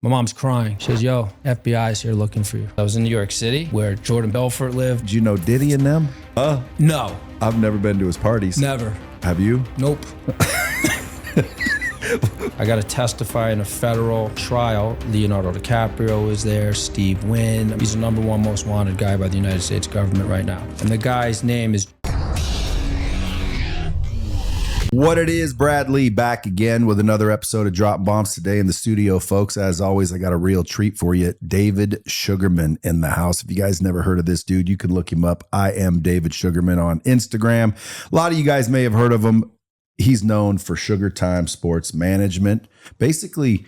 My mom's crying. She says, yo, FBI is here looking for you. I was in New York City where Jordan Belfort lived. Do you know Diddy and them? No. I've never been to his parties. Never. Have you? Nope. I got to testify in a federal trial. Leonardo DiCaprio was there, Steve Wynn. He's the #1 most wanted guy by the United States government right now. And the guy's name is... What it is, Bradley, back again with another episode of Drop Bombs today in the studio, folks. As always, I got a real treat for you. David Sugarman in the house. If you guys never heard of this dude, you can look him up. I am David Sugarman on Instagram. A lot of you guys may have heard of him. He's known for SugarTime Sports Management. Basically,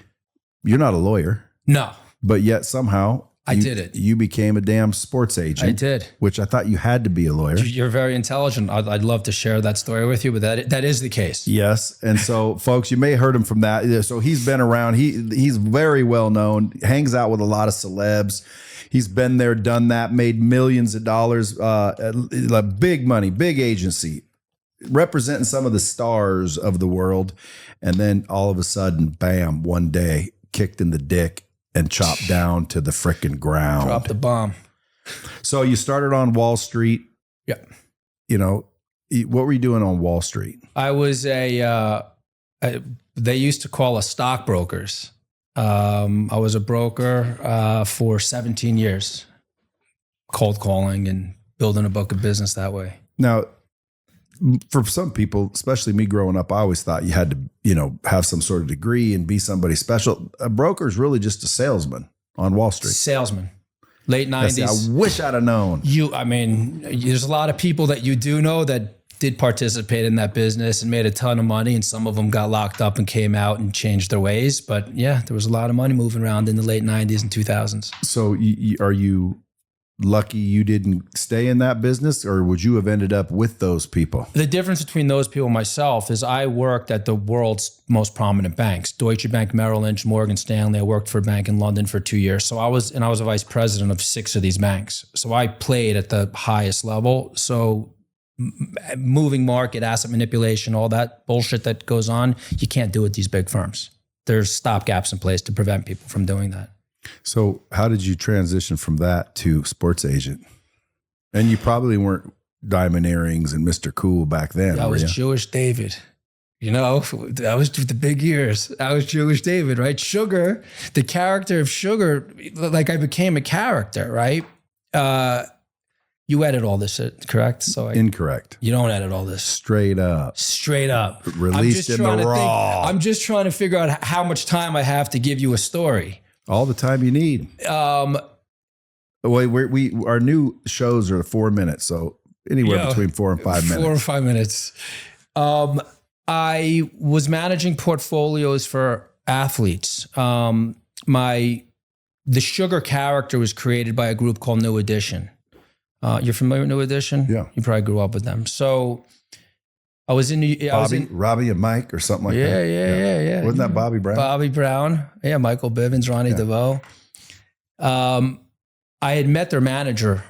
you're not a lawyer. No. But yet somehow... I did it. You became a damn sports agent. I did. Which I thought you had to be a lawyer. You're very intelligent. I'd love to share that story with you, but that is the case. Yes. And so, folks, you may have heard him from that. So he's been around. He's very well known, hangs out with a lot of celebs. He's been there, done that, made millions of dollars, big money, big agency, representing some of the stars of the world. And then all of a sudden, bam, one day, kicked in the dick and chopped down to the frickin' ground. Drop the bomb. So you started on Wall Street. Yeah. You know, what were you doing on Wall Street? I was they used to call us stockbrokers. I was a broker for 17 years, cold calling and building a book of business that way. Now, for some people, especially me growing up, I always thought you had to, have some sort of degree and be somebody special. A broker is really just a salesman on Wall Street. Salesman. Late 90s. I wish I'd have known. There's a lot of people that you do know that did participate in that business and made a ton of money, and some of them got locked up and came out and changed their ways. But yeah, there was a lot of money moving around in the late 90s and 2000s. So are you lucky you didn't stay in that business, or would you have ended up with those people? The difference between those people and myself is I worked at the world's most prominent banks, Deutsche Bank, Merrill Lynch, Morgan Stanley. I worked for a bank in London for 2 years. So I was a vice president of 6 of these banks. So I played at the highest level. So moving market, asset manipulation, all that bullshit that goes on, you can't do it at these big firms. There's stopgaps in place to prevent people from doing that. So how did you transition from that to sports agent? And you probably weren't diamond earrings and Mr. Cool back then. I was Jewish David. I was the big years. I was Jewish David, right? Sugar, the character of Sugar, like I became a character, right? You edit all this, correct? Incorrect. You don't edit all this. Straight up. Released in the raw. I'm just trying to figure out how much time I have to give you a story. All the time you need. Our new shows are 4 minutes, so anywhere between 4 and 5 minutes. 4 or 5 minutes. I was managing portfolios for athletes. The Sugar character was created by a group called New Edition. You're familiar with New Edition? Yeah. You probably grew up with them. So I was in Robbie and Mike or something like that. Yeah. Wasn't that Bobby Brown? Bobby Brown. Yeah, Michael Bivins, Ronnie DeVoe. I had met their manager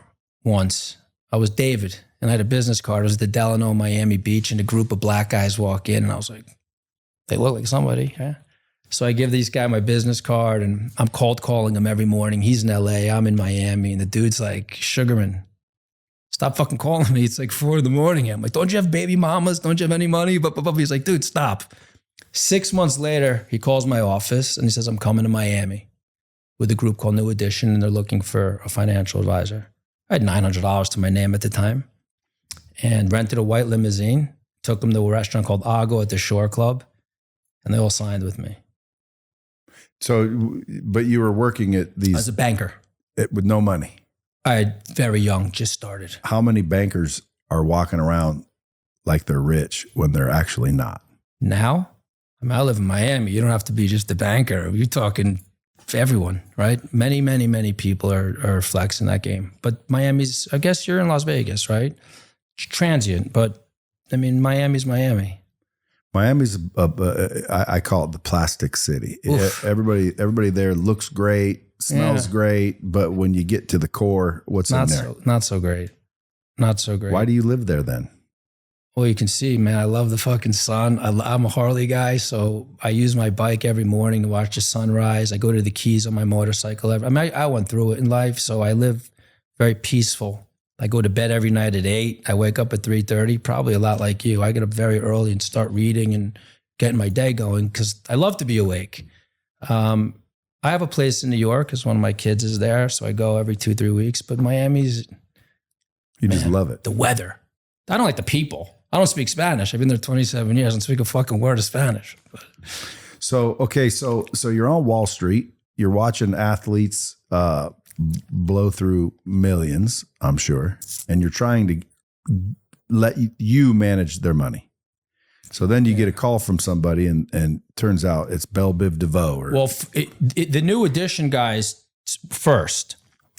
once. I was David, and I had a business card. It was the Delano, Miami Beach, and a group of black guys walk in, and I was like, they look like somebody. Yeah. So I give these guy my business card, and I'm cold calling him every morning. He's in LA, I'm in Miami, and the dude's like, Sugarman, stop fucking calling me. It's like 4 a.m. I'm like, don't you have baby mamas? Don't you have any money? But he's like, dude, stop. 6 months later, he calls my office and he says, I'm coming to Miami with a group called New Edition, and they're looking for a financial advisor. I had $900 to my name at the time and rented a white limousine, took them to a restaurant called Ago at the Shore Club, and they all signed with me. So, but you were working at these... As a banker. With no money. Very young, just started. How many bankers are walking around like they're rich when they're actually not? Now? I live in Miami. You don't have to be just a banker. You're talking for everyone, right? Many, many, many people are flexing that game. But Miami's, I guess you're in Las Vegas, right? It's transient, but Miami's Miami. Miami's, I call it the plastic city. Everybody there looks great, smells great, but when you get to the core, what's in there? Not so great. Not so great. Why do you live there then? Well, you can see, man, I love the fucking sun. I'm a Harley guy, so I use my bike every morning to watch the sunrise. I go to the Keys on my motorcycle. I went through it in life, so I live very peaceful. I go to bed every night at 8. I wake up at 3:30, probably a lot like you. I get up very early and start reading and getting my day going because I love to be awake. I have a place in New York because one of my kids is there, so I go every 2-3 weeks. But Miami's, You just love it. the weather. I don't like the people. I don't speak Spanish. I've been there 27 years. I don't speak a fucking word of Spanish. So, okay. So you're on Wall Street, you're watching athletes, blow through millions, I'm sure. And you're trying to let you manage their money. So then you get a call from somebody and turns out it's Belle Biv DeVoe. Well, the new edition guys first.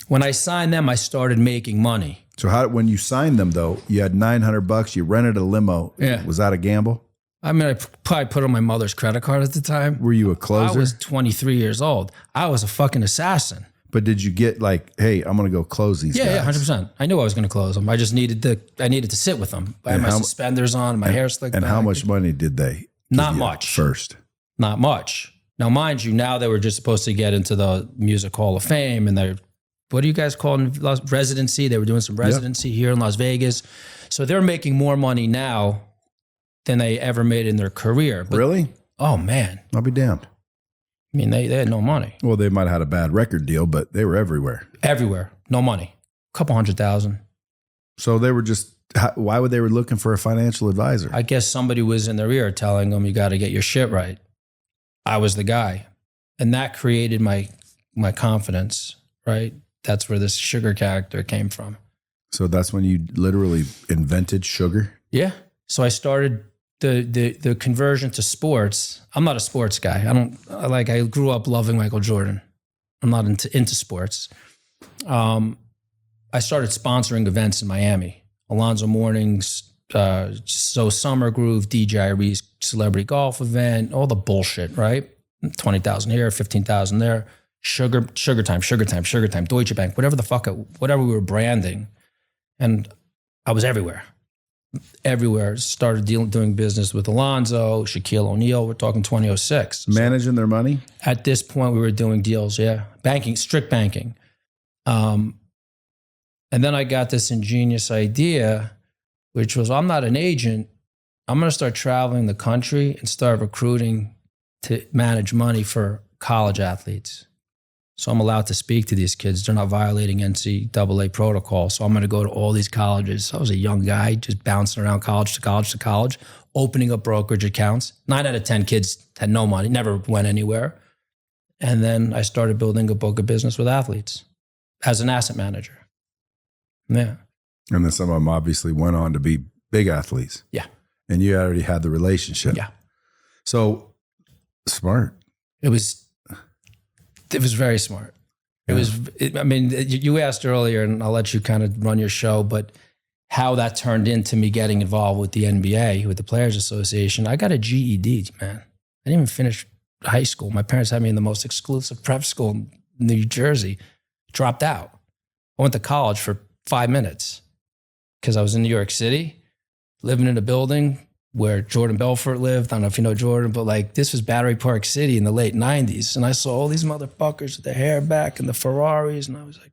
When I signed them, I started making money. So when you signed them though, you had $900, you rented a limo. Yeah. Was that a gamble? I mean, I probably put on my mother's credit card at the time. Were you a closer? I was 23 years old. I was a fucking assassin. But did you get like, hey, I'm going to go close these guys? Yeah, 100%. I knew I was going to close them. I just needed to sit with them. I had my suspenders on, my hair slicked back. And how much money did they give Not you much. first? Not much. Now, mind you, now they were just supposed to get into the Music Hall of Fame, and they're, what do you guys call it? Residency. They were doing some residency here in Las Vegas. So they're making more money now than they ever made in their career. But, Really? oh, man. I'll be damned. I mean, they had no money. Well, they might have had a bad record deal, but they were everywhere. Everywhere. No money. A couple $100,000. So they were just, why would they were looking for a financial advisor? I guess somebody was in their ear telling them, you got to get your shit right. I was the guy. And that created my confidence, right? That's where this sugar character came from. So that's when you literally invented sugar? Yeah. So I started the conversion to sports. I'm not a sports guy. I grew up loving Michael Jordan. I'm not into sports. I started sponsoring events in Miami. Alonzo Mornings, So Summer Groove, DJ Iree's celebrity golf event, all the bullshit, right? 20,000 here, 15,000 there. SugarTime, Deutsche Bank, whatever we were branding. And I was everywhere. Started doing business with Alonzo, Shaquille O'Neal. We're talking 2006. Managing their money? At this point, we were doing deals, yeah. Banking, strict banking. And then I got this ingenious idea, which was, I'm not an agent. I'm going to start traveling the country and start recruiting to manage money for college athletes. So I'm allowed to speak to these kids. They're not violating NCAA protocol. So I'm going to go to all these colleges. I was a young guy just bouncing around college to college to college, opening up brokerage accounts. 9 out of 10 kids had no money, never went anywhere. And then I started building a book of business with athletes as an asset manager. Yeah. And then some of them obviously went on to be big athletes. Yeah. And you already had the relationship. Yeah. So smart. It was very smart. You asked earlier, and I'll let you kind of run your show, but how that turned into me getting involved with the NBA, with the Players Association. I got a GED, man. I didn't even finish high school. My parents had me in the most exclusive prep school in New Jersey. Dropped out. I went to college for 5 minutes because I was in New York City, living in a building where Jordan Belfort lived. I don't know if you know Jordan, but like this was Battery Park City in the late 90s. And I saw all these motherfuckers with their hair back and the Ferraris. And I was like,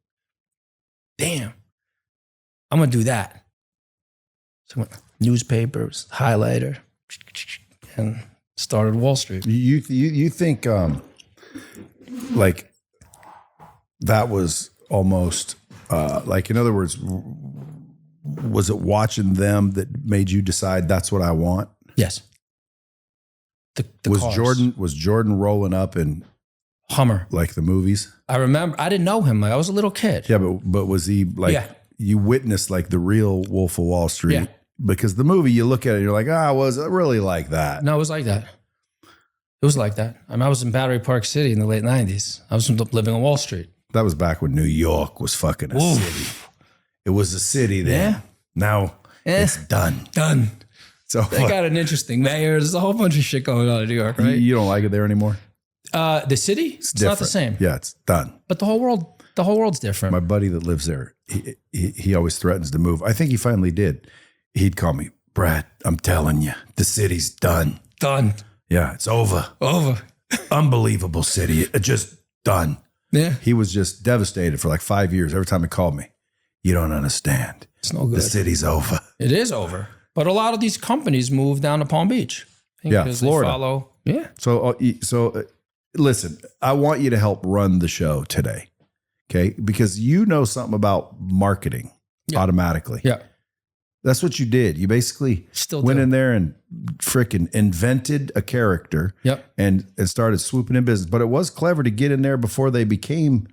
damn, I'm going to do that. So I went newspapers, highlighter, and started Wall Street. You think like that was almost like, in other words, was it watching them that made you decide that's what I want? Yes. Was cars. Jordan rolling up in Hummer, like the movies? I remember. I didn't know him. I was a little kid. Yeah, but was he like? Yeah. You witnessed like the real Wolf of Wall Street? Yeah. Because the movie, you look at it, and you're like, was it really like that? No, it was like that. It was like that. I mean, I was in Battery Park City in the late 90s. I was living on Wall Street. That was back when New York was fucking a city. It was a city then. Yeah. Now it's done. Done. So They got an interesting mayor. There's a whole bunch of shit going on in New York, right? You don't like it there anymore? The city? It's not the same. Yeah, it's done. But the whole world's different. My buddy that lives there, he always threatens to move. I think he finally did. He'd call me, Brad, I'm telling you, the city's done. Done. Yeah, it's over. Over. Unbelievable city. It just done. Yeah. He was just devastated for like 5 years. Every time he called me, you don't understand. It's no good. The city's over. It is over. But a lot of these companies move down to Palm Beach. Yeah, Florida. Yeah. So listen, I want you to help run the show today, okay? Because you know something about marketing automatically. Yeah. That's what you did. You basically went in there and freaking invented a character and started swooping in business. But it was clever to get in there before they became,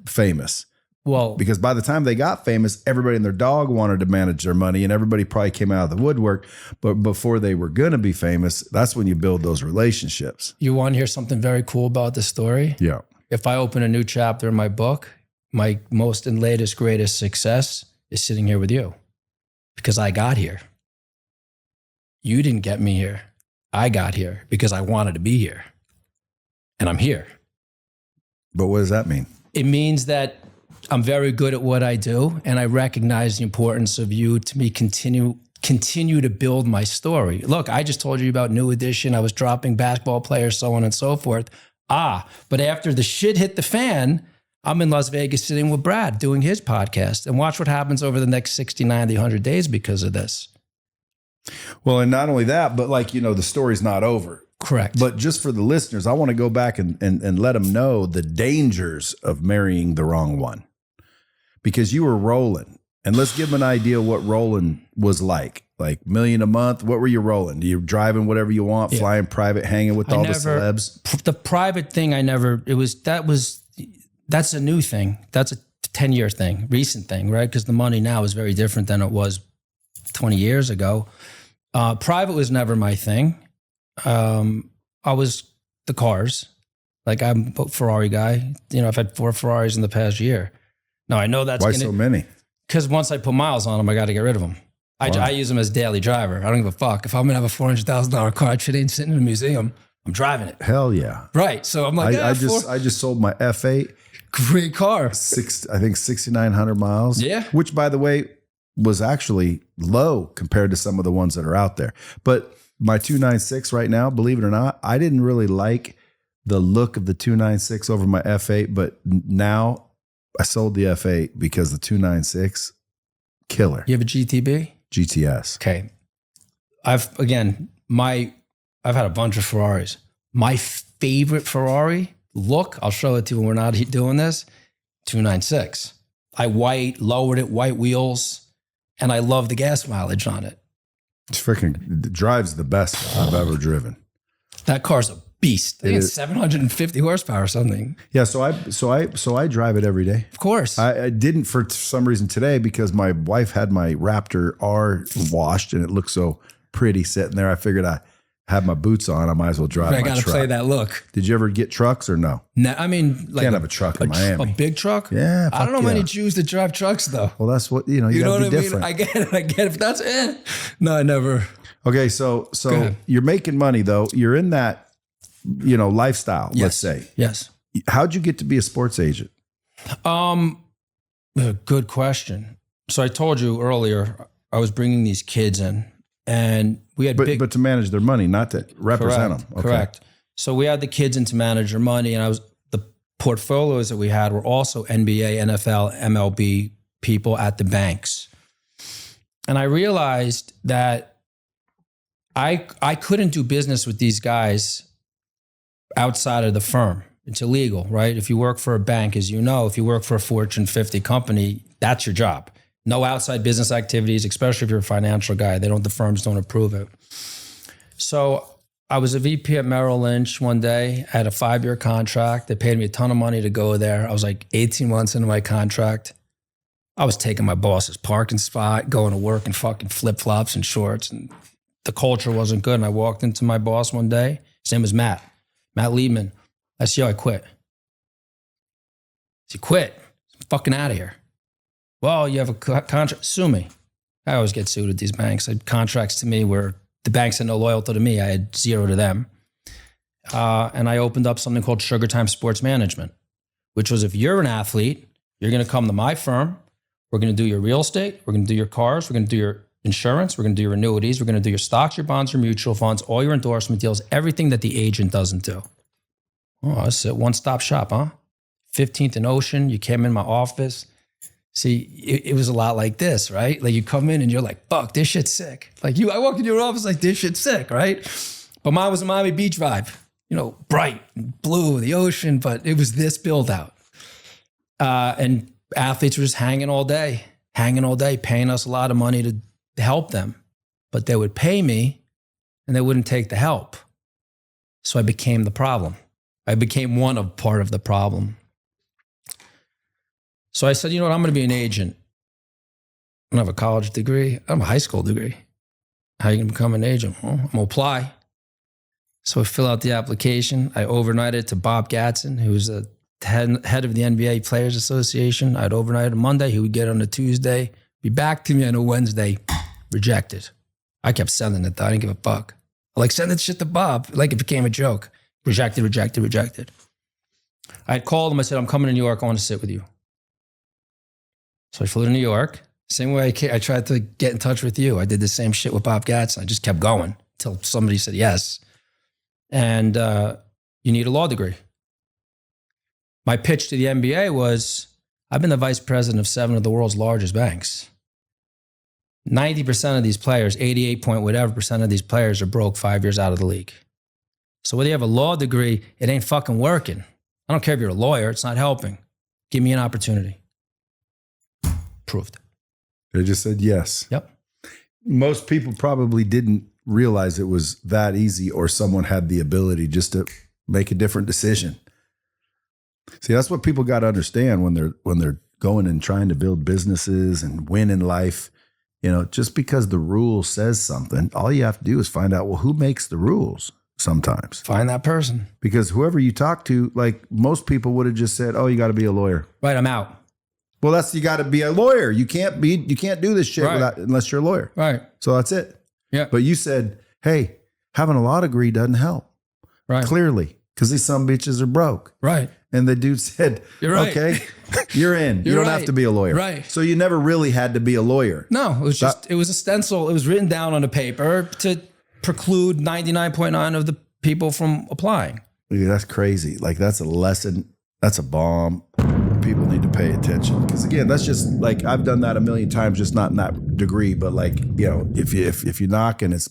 famous. Well, because by the time they got famous, everybody and their dog wanted to manage their money and everybody probably came out of the woodwork. But before they were going to be famous, that's when you build those relationships. You want to hear something very cool about the story? Yeah. If I open a new chapter in my book, my most and latest, greatest success is sitting here with you because I got here. You didn't get me here. I got here because I wanted to be here. And I'm here. But what does that mean? It means that I'm very good at what I do, and I recognize the importance of you to me continue to build my story. Look, I just told you about New Edition. I was dropping basketball players, so on and so forth. But after the shit hit the fan, I'm in Las Vegas sitting with Brad doing his podcast. And watch what happens over the next 60, 90, 100 days because of this. Well, and not only that, but the story's not over. Correct. But just for the listeners, I want to go back and let them know the dangers of marrying the wrong one. Because you were rolling. And let's give them an idea what rolling was like. Like $1 million a month. What were you rolling? You're driving whatever you want, flying private, hanging with all the celebs? The private thing, that's a new thing. That's a 10-year thing, recent thing, right? Because the money now is very different than it was 20 years ago. Private was never my thing. I was the cars. Like I'm a Ferrari guy. I've had 4 Ferraris in the past year. Now I know that's why so many? Because once I put miles on them, I got to get rid of them. I use them as daily driver. I don't give a fuck. If I'm gonna have a $400,000 car, it ain't sitting in a museum. I'm driving it. Hell yeah. Right. So I'm like, I just sold my F8. Great car. I think 6,900 miles. Yeah. Which, by the way, was actually low compared to some of the ones that are out there. But my 296 right now, believe it or not, I didn't really like the look of the 296 over my F8, but now I sold the F8 because the 296, killer. You have a GTB? GTS. Okay. I've had a bunch of Ferraris. My favorite Ferrari look, I'll show it to you when we're not doing this, 296. I lowered it, white wheels, and I love the gas mileage on it. It's freaking drives the best I've ever driven. That car's a beast. I think it's 750 horsepower or something. Yeah, so I drive it every day. Of course. I didn't for some reason today because my wife had my Raptor R washed and it looked so pretty sitting there. I figured I have my boots on. I might as well drive my truck. I got to play that look. Did you ever get trucks or no? No, I mean, like can't have a truck in Miami. A big truck? Yeah. I don't know many Jews that drive trucks though. Well, that's what, you know what I mean? I get it. If that's it. No, I never. Okay. So you're making money though. You're in that, lifestyle, yes. Let's say. Yes. How'd you get to be a sports agent? Good question. So I told you earlier, I was bringing these kids in and we had but to manage their money, not to represent them. Okay. Correct. So we had the kids in to manage their money and the portfolios that we had were also NBA, NFL, MLB people at the banks. And I realized that I couldn't do business with these guys outside of the firm. It's illegal, right? If you work for a bank, as you know, if you work for a Fortune 50 company, that's your job. No outside business activities, especially if you're a financial guy. The firms don't approve it. So I was a VP at Merrill Lynch one day. I had a 5-year contract. They paid me a ton of money to go there. I was like 18 months into my contract. I was taking my boss's parking spot, going to work in fucking flip-flops and shorts. And the culture wasn't good. And I walked into my boss one day. His name was Matt Liebman. I said, yo, I quit. He quit. I'm fucking out of here. Well, you have a contract. Sue me. I always get sued at these banks. I had contracts to me where the banks had no loyalty to me. I had zero to them. And I opened up something called SugarTime Sports Management, which was if you're an athlete, you're going to come to my firm. We're going to do your real estate. We're going to do your cars. We're going to do your insurance. We're going to do your annuities. We're going to do your stocks, your bonds, your mutual funds, all your endorsement deals, everything that the agent doesn't do. Oh, that's a one-stop shop, huh? 15th and Ocean. You came in my office. See, it was a lot like this, right? Like you come in and you're like, fuck, this shit's sick. Like I walk into your office like, this shit's sick, right? But mine was a Miami Beach vibe, bright and blue, the ocean, but it was this build out. And athletes were just hanging all day, paying us a lot of money to help them. But they would pay me and they wouldn't take the help. So I became the problem. I became part of the problem. So I said, you know what, I'm going to be an agent. I don't have a college degree. I have a high school degree. How are you going to become an agent? Well, I'm going to apply. So I fill out the application. I overnight it to Bob Gatson, who was the head of the NBA Players Association. I'd overnight it Monday. He would get it on a Tuesday, be back to me on a Wednesday, rejected. I kept sending it though. I didn't give a fuck. I send that shit to Bob like it became a joke. Rejected. I had called him. I said, I'm coming to New York. I want to sit with you. So I flew to New York. Same way I tried to get in touch with you. I did the same shit with Bob Gatson. I just kept going until somebody said yes. And you need a law degree. My pitch to the NBA was, I've been the vice president of 7 of the world's largest banks. 90% of these players, 88 point whatever percent of these players are broke 5 years out of the league. So whether you have a law degree, it ain't fucking working. I don't care if you're a lawyer, it's not helping. Give me an opportunity. Proved. They just said yes. Yep. Most people probably didn't realize it was that easy, or someone had the ability just to make a different decision. See, that's what people got to understand when they're going and trying to build businesses and win in life. Just because the rule says something, all you have to do is find out, well, who makes the rules sometimes? Find that person. Because whoever you talk to, like most people would have just said, oh, you got to be a lawyer. Right, I'm out. Well, you got to be a lawyer. You can't do this shit unless you're a lawyer. Right. So that's it. Yeah. But you said, hey, having a law degree doesn't help. Right. Clearly, because these some bitches are broke. Right. And the dude said, you're right. Okay, you're in. You don't have to be a lawyer. Right. So you never really had to be a lawyer. No, it was a stencil. It was written down on a paper to preclude 99.9% of the people from applying. Dude, that's crazy. That's a lesson. That's a bomb. People need to pay attention, because again, that's just I've done that a million times, just not in that degree, but if you knock and it's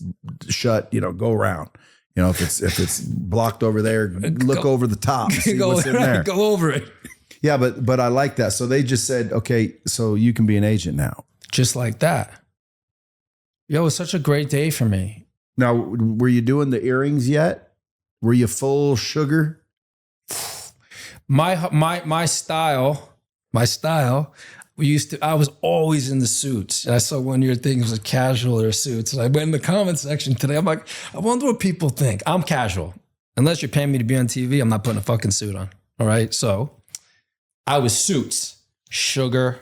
shut, go around. If it's blocked over there, look over the top, see what's in there. Go over it. Yeah, but I like that. So they just said, okay, so you can be an agent now, just like that. It was such a great day for me. Now, were you doing the earrings yet? Were you full sugar? My style, I was always in the suits. And I saw one of your things was casual or suits. And I went in the comment section today. I'm like, I wonder what people think. I'm casual. Unless you're paying me to be on TV, I'm not putting a fucking suit on. All right. So I was suits, sugar,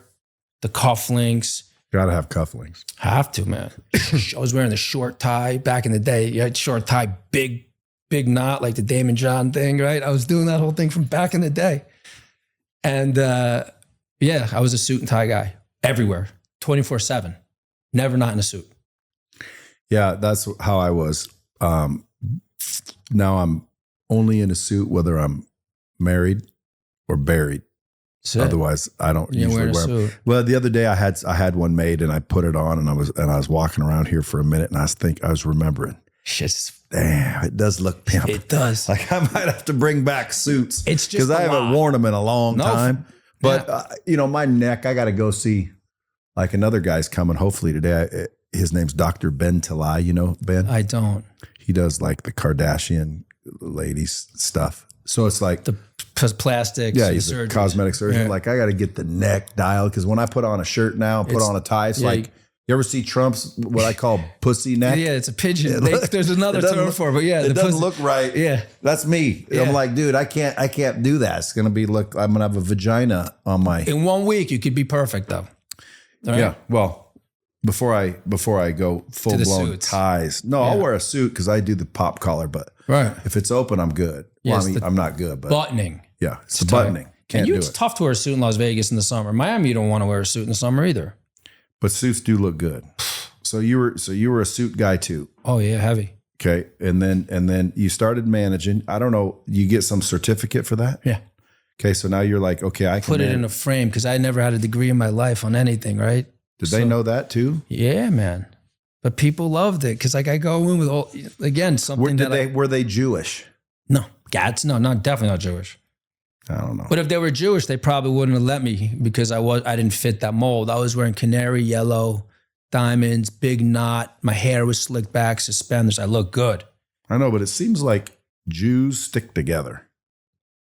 the cufflinks. Gotta have cufflinks. Have to, man. I was wearing the short tie back in the day. You had short tie, big knot, like the Damon John thing, right? I was doing that whole thing from back in the day. And I was a suit and tie guy everywhere, 24/7, never not in a suit. Yeah, that's how I was. Now I'm only in a suit whether I'm married or buried. Otherwise, I don't usually wear them. Well, the other day I had one made and I put it on and I was walking around here for a minute and I was remembering. Damn, it does look pimp. It does. I might have to bring back suits. It's just because I haven't worn them in a long time. But my neck, I got to go see. Another guy's coming hopefully today. His name's Dr. Ben Talai. You know Ben? I don't. He does the Kardashian ladies stuff. So it's the plastics. Yeah, he's a cosmetic surgeon. Yeah. I got to get the neck dialed because when I put on a shirt now, put on a tie, it's you ever see Trump's what I call pussy neck? Yeah, it's a pigeon. There's another term for it, but yeah, it doesn't look right. Yeah, that's me. Yeah. I'm like, dude, I can't do that. It's gonna be I'm gonna have a vagina on my. In 1 week, you could be perfect though. Right? Yeah. Well, before I go full blown ties, I'll wear a suit because I do the pop collar. But if it's open, I'm good. Well, I'm not good, but buttoning. Yeah, it's the buttoning. It's tough to wear a suit in Las Vegas in the summer. Miami, you don't want to wear a suit in the summer either. But suits do look good. So you were a suit guy too. Oh yeah, heavy. Okay. And then you started managing. I don't know, you get some certificate for that? Yeah. Okay. So now you're like, okay, I can Put it in a frame because I never had a degree in my life on anything, right? Did they know that too? Yeah, man. But people loved it because like I go in with all, again, something Were they Jewish? No, Gats, no, definitely not Jewish. I don't know. But if they were Jewish, they probably wouldn't have let me because I didn't fit that mold. I was wearing canary yellow, diamonds, big knot. My hair was slicked back, suspenders. I looked good. I know, but it seems like Jews stick together.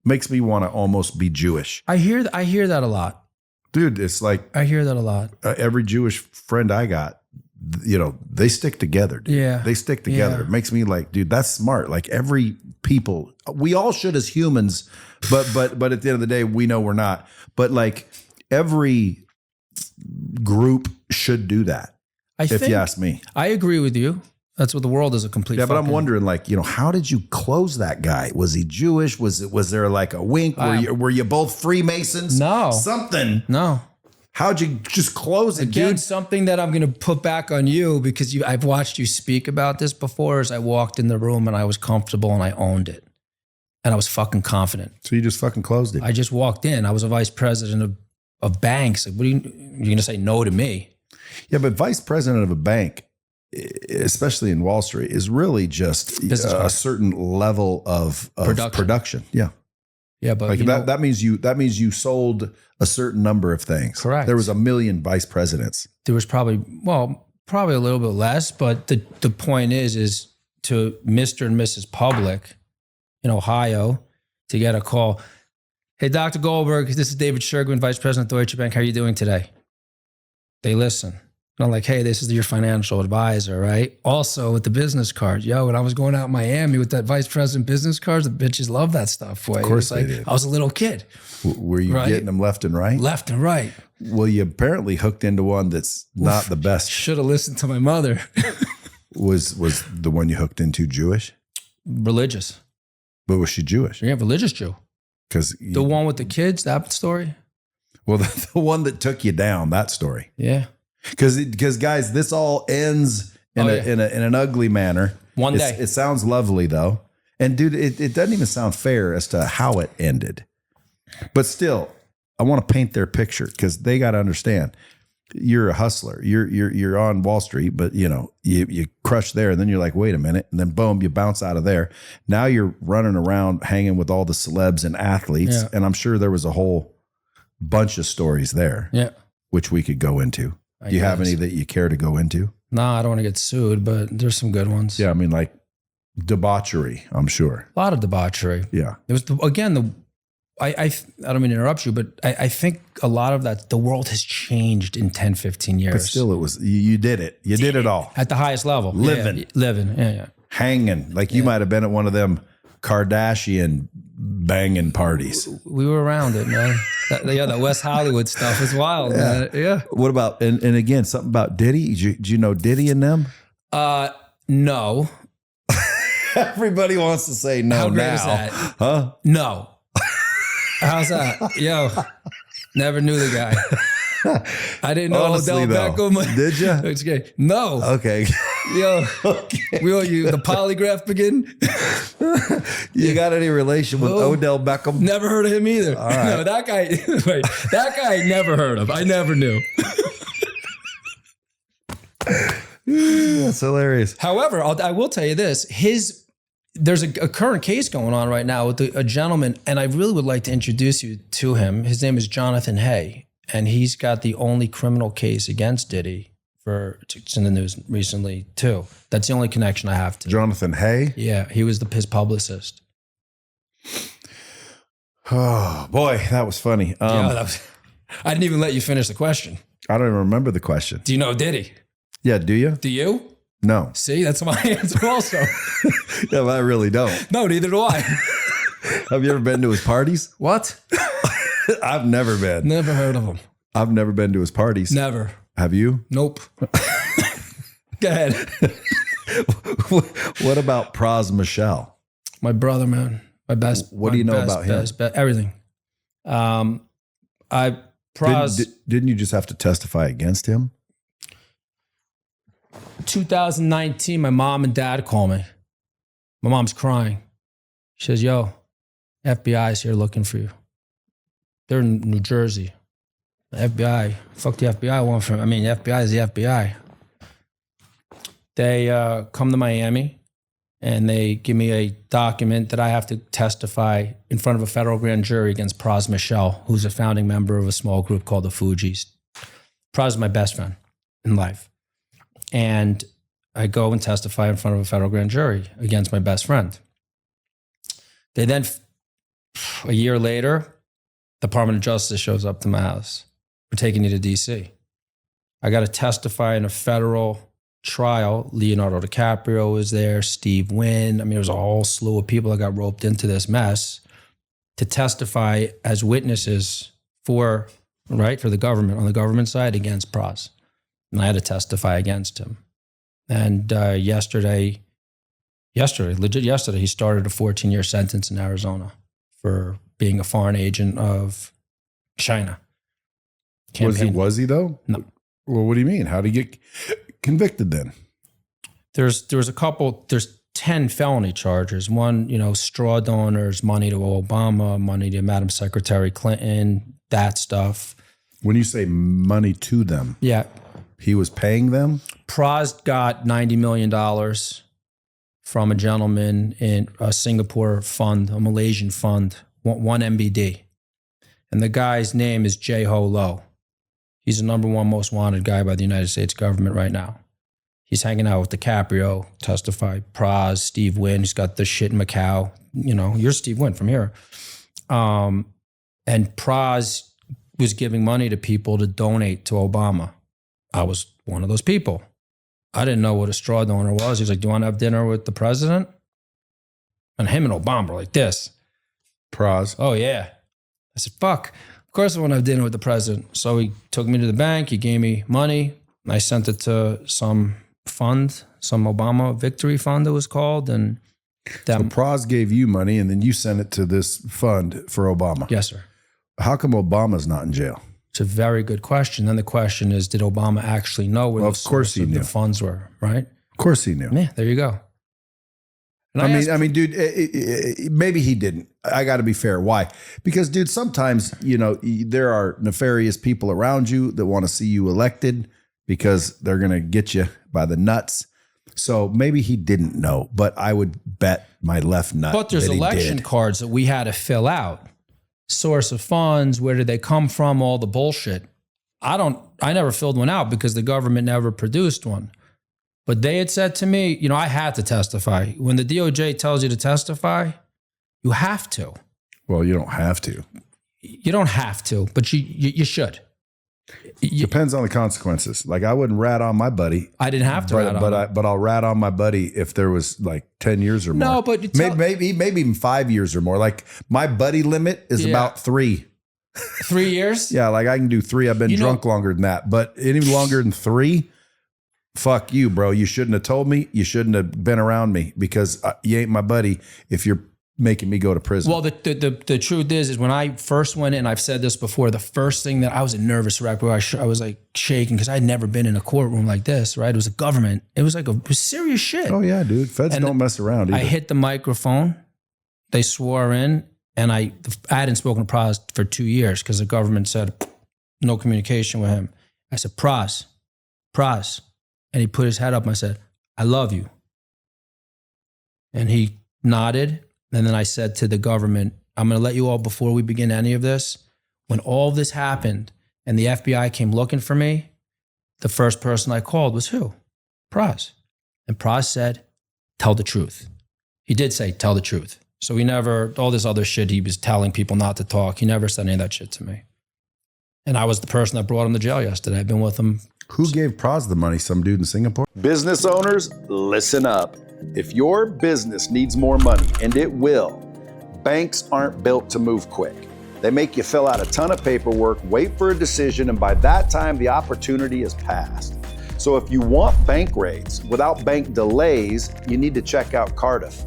Makes me want to almost be Jewish. I hear that a lot. Dude, it's like I hear that a lot. Every Jewish friend I got, they stick together. Dude. Yeah. They stick together. Yeah. It makes me like, dude, that's smart. Like we all should as humans, but at the end of the day, we know we're not. But like every group should do that. If you ask me. I agree with you. That's what the world is, a complete. Yeah, but I'm wondering, like, how did you close that guy? Was he Jewish? Was there like a wink? Were you both Freemasons? No. Something. No. How'd you just close it, Again, dude? something that I'm going to put back on you because I've watched you speak about this before. Is I walked in the room and I was comfortable and I owned it, and I was fucking confident. So you just fucking closed it. I just walked in. I was a vice president of banks. Like, you're going to say no to me? Yeah, but vice president of a bank, especially in Wall Street, is really just a certain level of production. Yeah. Yeah, but like that means you sold a certain number of things. Correct. There was 1 million vice presidents. There was probably a little bit less, but the point is to Mr. and Mrs. Public in Ohio to get a call. Hey, Dr. Goldberg, this is David Sugarman, Vice President of Deutsche Bank. How are you doing today? They listen. And I'm like, hey, this is your financial advisor, right? Also with the business card. When I was going out in Miami with that vice president business cards, the bitches love that stuff. Boy. Of course they did. I was a little kid. Were you getting them left and right? Left and right. Well, you apparently hooked into one that's not the best. Should have listened to my mother. Was the one you hooked into Jewish? Religious. But was she Jewish? Yeah, religious Jew. Because the one with the kids, that story? Well, the one that took you down, that story. Yeah. Because guys, this all ends in an ugly manner. One day. It sounds lovely though. And dude, it doesn't even sound fair as to how it ended. But still, I want to paint their picture because they got to understand. You're a hustler. You're on Wall Street, but you crush there, and then you're like, wait a minute, and then boom, you bounce out of there. Now you're running around hanging with all the celebs and athletes, and I'm sure there was a whole bunch of stories there, which we could go into. Do you have any that you care to go into? No, I don't want to get sued, but there's some good ones. Yeah, I mean, like debauchery, I'm sure. A lot of debauchery. Yeah. It was, I don't mean to interrupt you, but I think a lot of that, the world has changed in 10, 15 years. But still, it was, you did it. You did it all. At the highest level. Living. Yeah. Hanging. Like you might have been at one of them Kardashian banging parties. We were around it, man. That West Hollywood stuff is wild, man. Yeah. What about, and again, something about Diddy? Did you know Diddy and them? No. Everybody wants to say no. How great now. is that? Huh? No. How's that? Never knew the guy. I didn't know Odell Beckham. Did you? It's great. No. Okay. Okay. The polygraph begin? You got any relation with Odell Beckham? Never heard of him either. All right. No, that guy. Wait, that guy I never heard of. I never knew. That's hilarious. However, I will tell you this: there's a current case going on right now with a gentleman, and I really would like to introduce you to him. His name is Jonathan Hay, and he's got the only criminal case against Diddy. It's in the news recently too. That's the only connection I have to Jonathan Hay. Yeah, he was his publicist. Oh boy, that was funny. I didn't even let you finish the question. I don't even remember the question. Do you know Diddy? Yeah, do you? Do you? No. See, that's my answer also. Yeah, but I really don't. No, neither do I. Have you ever been to his parties? What? I've never been. Never heard of him. I've never been to his parties. Never. Have you? Nope. Go ahead. What about Pras Michel? My brother, man. My best. What do you know about him? Everything. Didn't you just have to testify against him? 2019, my mom and dad call me. My mom's crying. She says, yo, FBI is here looking for you. They're in New Jersey. The FBI, fuck the FBI. The FBI is the FBI. They come to Miami and they give me a document that I have to testify in front of a federal grand jury against Pras Michel, who's a founding member of a small group called the Fugees. Pras is my best friend in life. And I go and testify in front of a federal grand jury against my best friend. They then, a year later, the Department of Justice shows up to my house. We're taking you to DC. I got to testify in a federal trial. Leonardo DiCaprio was there, Steve Wynn. There was a whole slew of people that got roped into this mess to testify as witnesses for the government, on the government side, against Pras. And I had to testify against him. And yesterday, he started a 14-year sentence in Arizona for being a foreign agent of China. Was he though? No. Well, what do you mean? How did he get convicted then? There's 10 felony charges. One, straw donors, money to Obama, money to Madam Secretary Clinton, that stuff. When you say money to them, yeah, he was paying them? Pras got $90 million from a gentleman in a Singapore fund, a Malaysian fund, one MBD. And the guy's name is Jho Low. He's the number one most wanted guy by the United States government right now. He's hanging out with DiCaprio, testified, Pras, Steve Wynn. He's got the shit in Macau. You're Steve Wynn from here. And Pras was giving money to people to donate to Obama. I was one of those people. I didn't know what a straw donor was. He was like, do you want to have dinner with the president? And him and Obama were like this. Pras. Oh, yeah. I said, fuck. Of course I want to have dinner with the president. So he took me to the bank. He gave me money. I sent it to some fund, some Obama Victory Fund it was called. And so Pras gave you money and then you sent it to this fund for Obama. Yes, sir. How come Obama's not in jail? It's a very good question. Then the question is, did Obama actually know where the funds were, right? Of course he knew. Yeah, there you go. And I mean, dude, maybe he didn't. I got to be fair. Why? Because, dude, sometimes, there are nefarious people around you that want to see you elected because they're going to get you by the nuts. So maybe he didn't know, but I would bet my left nut. But there's election cards that we had to fill out. Source of funds, where did they come from, all the bullshit. I never filled one out because the government never produced one. But they had said to me, I had to testify. When the DOJ tells you to testify, you have to. Well, you don't have to. You don't have to, but you should. Depends on the consequences. Like I wouldn't rat on my buddy. I didn't have to rat on him. But I'll rat on my buddy if there was like 10 years or more. No, but maybe even 5 years or more. Like my buddy limit is about 3. 3 years? Yeah, like I can do 3. I've been drunk longer than that. But any longer than 3, fuck you, bro. You shouldn't have told me. You shouldn't have been around me because you ain't my buddy if you're making me go to prison. Well, the truth is when I first went in, I've said this before, the first thing that I was a nervous wreck, where I was like shaking because I'd never been in a courtroom like this, right? It was a government. It was like it was serious shit. Oh yeah, dude. Feds don't mess around either. I hit the microphone. They swore in and I hadn't spoken to Pras for 2 years because the government said no communication with him. I said, Pras. And he put his head up and I said, I love you. And he nodded. And then I said to the government, I'm going to let you all, before we begin any of this, when all this happened and the FBI came looking for me, the first person I called was who? Pras. And Pras said, tell the truth. He did say, tell the truth. So he never, all this other shit he was telling people not to talk, he never said any of that shit to me. And I was the person that brought him to jail yesterday. I've been with him. Who gave Pras the money? Some dude in Singapore? Business owners, listen up. If your business needs more money, and it will, banks aren't built to move quick. They make you fill out a ton of paperwork, wait for a decision, and by that time, the opportunity is passed. So if you want bank rates without bank delays, you need to check out Cardiff.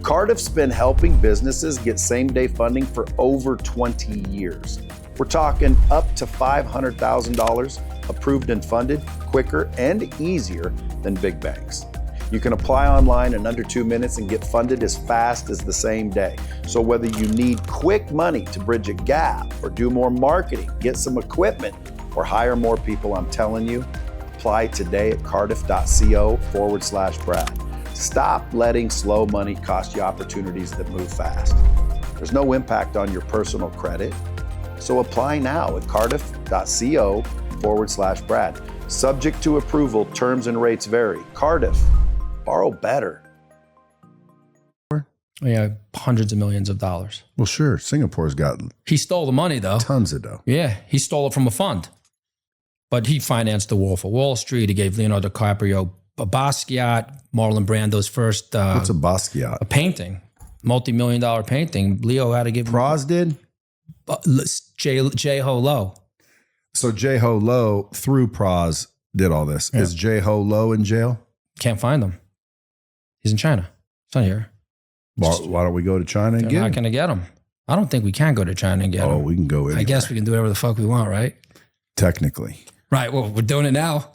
Cardiff's been helping businesses get same-day funding for over 20 years. We're talking up to $500,000 approved and funded quicker and easier than big banks. You can apply online in under 2 minutes and get funded as fast as the same day. So whether you need quick money to bridge a gap or do more marketing, get some equipment, or hire more people, I'm telling you, apply today at cardiff.co/Brad. Stop letting slow money cost you opportunities that move fast. There's no impact on your personal credit. So apply now at cardiff.co/Brad. Subject to approval, terms and rates vary. Cardiff, borrow better. Yeah, hundreds of millions of dollars. Well, sure. Singapore's got He stole the money, though. tons of dough. Yeah, he stole it from a fund. But he financed the Wolf of Wall Street. He gave Leonardo DiCaprio a Basquiat, Marlon Brando's first What's a Basquiat? a painting, multi-million-dollar painting. Leo had to give Pras did? Jho Low. So Jho Low, through Pras, did all this. Yeah. Is Jho Low in jail? Can't find him. He's in China. He's not here. Why don't we go to China and They're get not him? going to get him. I don't think we can go to China and get Oh, him. we can go in. I guess we can do whatever the fuck we want, right? Technically. Right. Well, we're doing it now.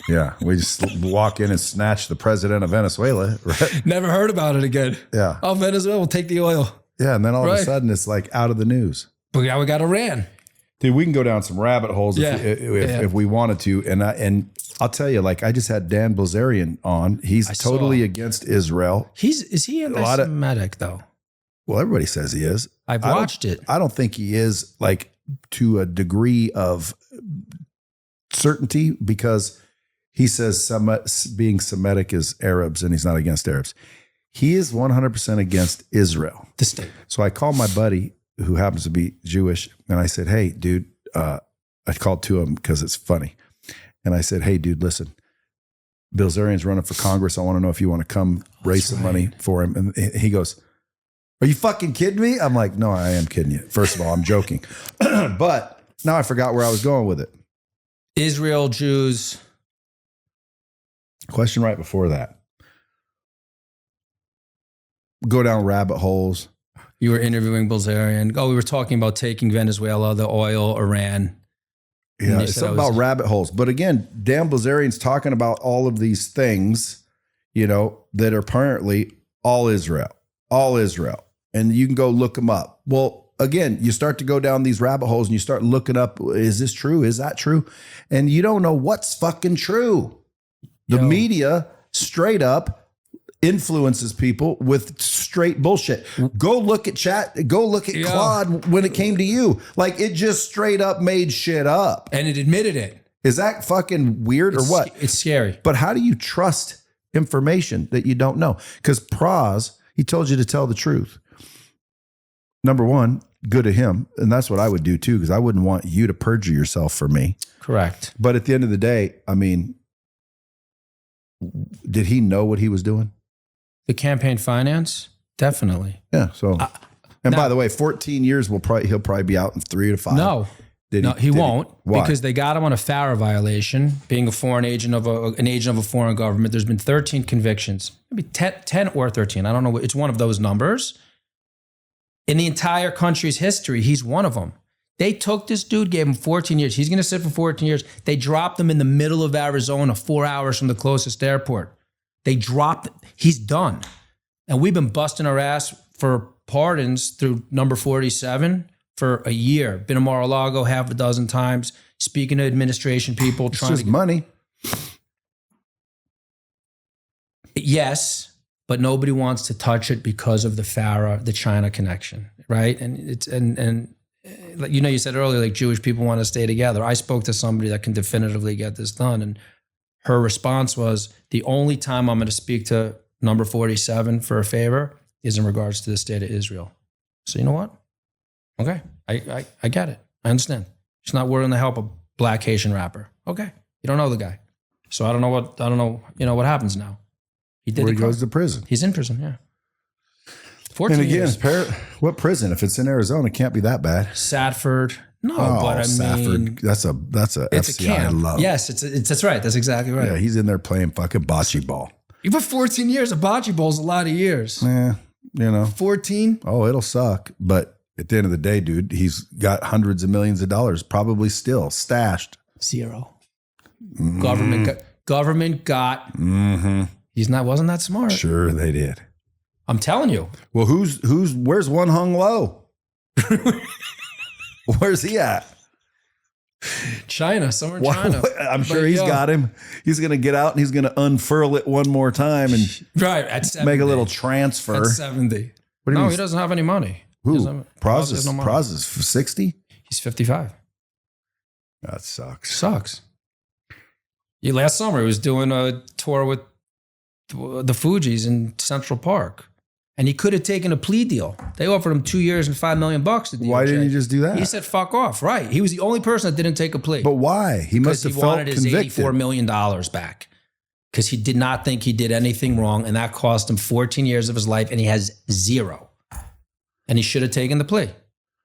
Yeah. We just walk in and snatch the president of Venezuela. Right? Never heard about it again. Yeah. Oh, Venezuela will take the oil. Yeah. And then all of a Right. sudden it's like out of the news. But now we got Iran. Dude, we can go down some rabbit holes Yeah. if we wanted to. And I'll tell you, like I just had Dan Bilzerian on. He's saw. totally against Israel. Is he lot of- anti-Semitic though? Well, everybody says he is. I've I don't- watched it. I don't think he is, like, to a degree of certainty, because he says being Semitic is Arabs and he's not against Arabs. He is 100% against Israel. The state. So I called my buddy who happens to be Jewish and I said, hey, dude, I called to him because it's funny. And I said, hey, dude, listen, Bilzerian's running for Congress. I want to know if you want to come raise some money for him. And he goes, are you fucking kidding me? I'm like, no, I am kidding you. First of all, I'm joking. But now I forgot where I was going with it. Israel, Jews. Question right before that. Go down rabbit holes. You were interviewing Bilzerian. Oh, we were talking about taking Venezuela, the oil, Iran. And Yeah, you it's said I something was- about rabbit holes. But again, Dan Bilzerian's talking about all of these things, that are apparently all Israel. And you can go look them up. Well, again, you start to go down these rabbit holes and you start looking up, is this true? Is that true? And you don't know what's fucking true. The media straight up influences people with straight bullshit. Go look at Claude when it came to you. Like, it just straight up made shit up. And it admitted it. Is that fucking weird or what? It's scary. But how do you trust information that you don't know? Because Pras, he told you to tell the truth. Number one, good to him. And that's what I would do too, because I wouldn't want you to perjure yourself for me. Correct. But at the end of the day, I mean, did he know what he was doing? The campaign finance? Definitely. Yeah. So, and now- by the way, 14 years he'll probably be out in 3 to 5. No. He won't, Why? because they got him on a FARA violation, being a foreign agent of an agent of a foreign government. There's been 13 convictions, maybe 10 or 13. I don't know. It's one of those numbers. In the entire country's history, he's one of them. They took this dude, gave him 14 years. He's going to sit for 14 years. They dropped him in the middle of Arizona, 4 hours from the closest airport. He's done. And we've been busting our ass for pardons through number 47 for a year. Been to Mar-a-Lago half a dozen times, speaking to administration people, It's trying just to money. Yes, but nobody wants to touch it because of the FARA, the China connection, right? And you said earlier, like, Jewish people want to stay together. I spoke to somebody that can definitively get this done, and her response was, the only time I'm going to speak to number 47 for a favor is in regards to the state of Israel. So you know what? Okay, I get it. I understand. She's not willing to help a black Haitian rapper. Okay, you don't know the guy, so I don't know what happens now. He did. Where the he crime. goes to prison. He's in prison. Yeah. 14 And again, years. what prison? If it's in Arizona, it can't be that bad. Sadford. No, Oh, but I Safford. mean, That's a it's FCI a camp. love. Yes, that's right. That's exactly right. Yeah, he's in there playing fucking bocce ball. Even 14 years of bocce ball is a lot of years. Yeah, 14. Oh, it'll suck. But at the end of the day, dude, he's got hundreds of millions of dollars, probably still stashed. Zero. Government got. Wasn't that smart. Sure, they did. I'm telling you. Well, where's one hung low? Where's he at? China, somewhere in China. I'm sure he's got him. He's going to get out and he's going to unfurl it one more time and at 70. Make a little transfer. At 70. What do you mean? He doesn't have any money. Who? Pras is 60? He's 55. That sucks. Last summer, he was doing a tour with the Fugees in Central Park. And he could have taken a plea deal. They offered him 2 years and $5 million to DOJ. Why didn't he just do that? He said, fuck off. Right. He was the only person that didn't take a plea. But why? He must have felt convicted. He wanted his $84 million back. Because he did not think he did anything wrong. And that cost him 14 years of his life. And he has zero. And he should have taken the plea.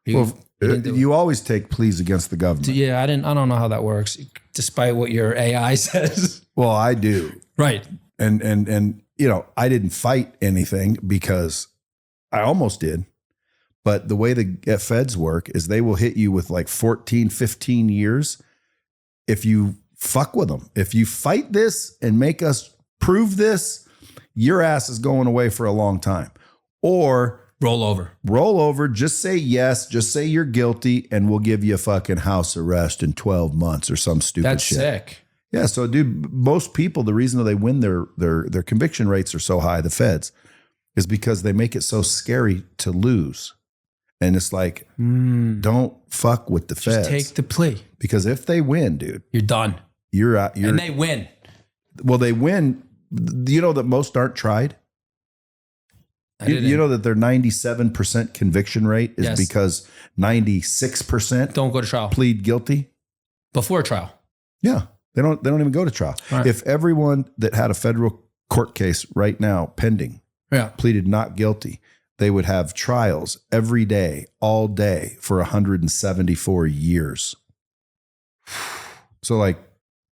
You always take pleas against the government. Yeah, I don't know how that works, despite what your AI says. Well, I do. Right. And you know, I didn't fight anything because I almost did. But the way the feds work is they will hit you with like 14, 15 years if you fuck with them. If you fight this and make us prove this, your ass is going away for a long time. Or roll over, just say yes, just say you're guilty, and we'll give you a fucking house arrest in 12 months or some stupid shit. That's sick. Yeah, so dude, most people, the reason that they win their conviction rates are so high, the feds, is because they make it so scary to lose. And it's like, don't fuck with the feds. Just take the plea. Because if they win, dude, you're done. You're out. And they win. Well, they win. You know that most aren't tried? You know that their 97% conviction rate is because 96% don't go to trial. Plead guilty. Before trial. Yeah. They don't even go to trial. Right. If everyone that had a federal court case right now pending pleaded not guilty, they would have trials every day, all day for 174 years. So like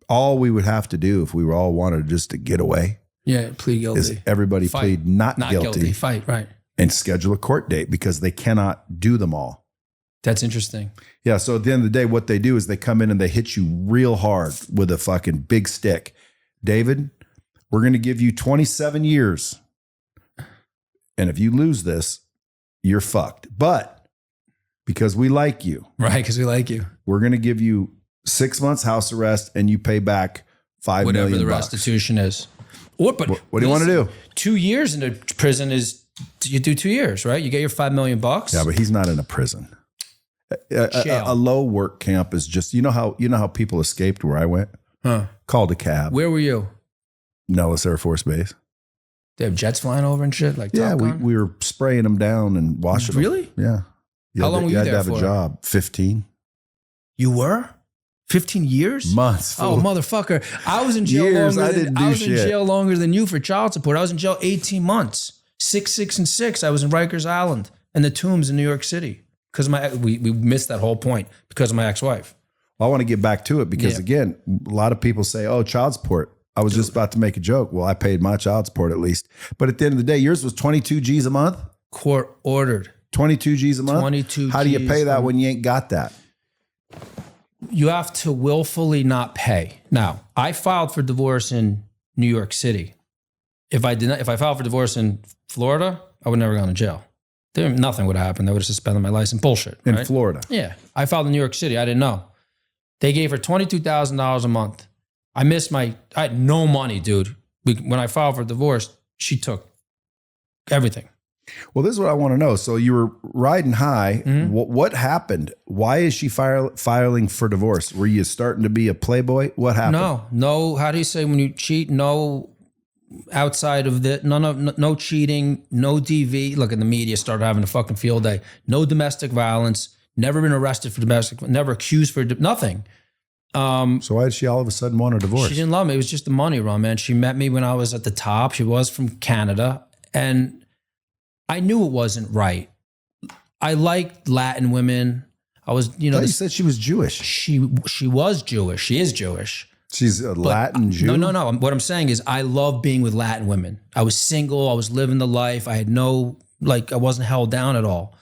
all we would have to do if we were all wanted just to get away. Yeah, plead guilty. Is everybody plead not guilty. Fight, right. And schedule a court date because they cannot do them all. That's interesting. Yeah. So at the end of the day, what they do is they come in and they hit you real hard with a fucking big stick. David, we're going to give you 27 years. And if you lose this, you're fucked. But because we like you. Right. Because we like you. We're going to give you 6 months house arrest and you pay back $5 million. Whatever the restitution is. What do you want to do? 2 years into prison is, you do 2 years, right? You get your $5 million. Yeah, but he's not in a prison. A low work camp is just, you know how people escaped where I went? Called a cab. Where were you? Nellis Air Force Base. They have jets flying over and shit? Like yeah, we were spraying them down and washing them. Really? Yeah. How long were you there for? You had to have for? a job. 15. You were? 15 years? Months. Oh, motherfucker. I was in jail jail longer than you for child support. I was in jail 18 months. 6, 6, and 6. I was in Rikers Island and the Tombs in New York City. Because we missed that whole point because of my ex-wife. Well, I want to get back to it because again, a lot of people say, oh, child support. I was just about to make a joke. Well, I paid my child support at least. But at the end of the day, yours was 22 G's a month? Court ordered. 22 G's a month? 22 How do you pay that when you ain't got that? You have to willfully not pay. Now, I filed for divorce in New York City. If I filed for divorce in Florida, I would never gone to jail. Nothing would have happened. They would have suspended my license. Bullshit. In right? Florida. Yeah. I filed in New York City. I didn't know. They gave her $22,000 a month. I had no money, dude. When I filed for divorce, she took everything. Well, this is what I want to know. So you were riding high. Mm-hmm. What happened? Why is she filing for divorce? Were you starting to be a playboy? What happened? No. How do you say when you cheat? No. Outside of no cheating, no DV. Look, in the media started having a fucking field day. No domestic violence. Never been arrested for domestic. Never accused for nothing. So why did she all of a sudden want a divorce? She didn't love me. It was just the money run, man. She met me when I was at the top. She was from Canada, and I knew it wasn't right. I liked Latin women. I was, you said she was Jewish. She was Jewish. She is Jewish. She's a Latin Jew? No. What I'm saying is I love being with Latin women. I was single. I was living the life. I had I wasn't held down at all.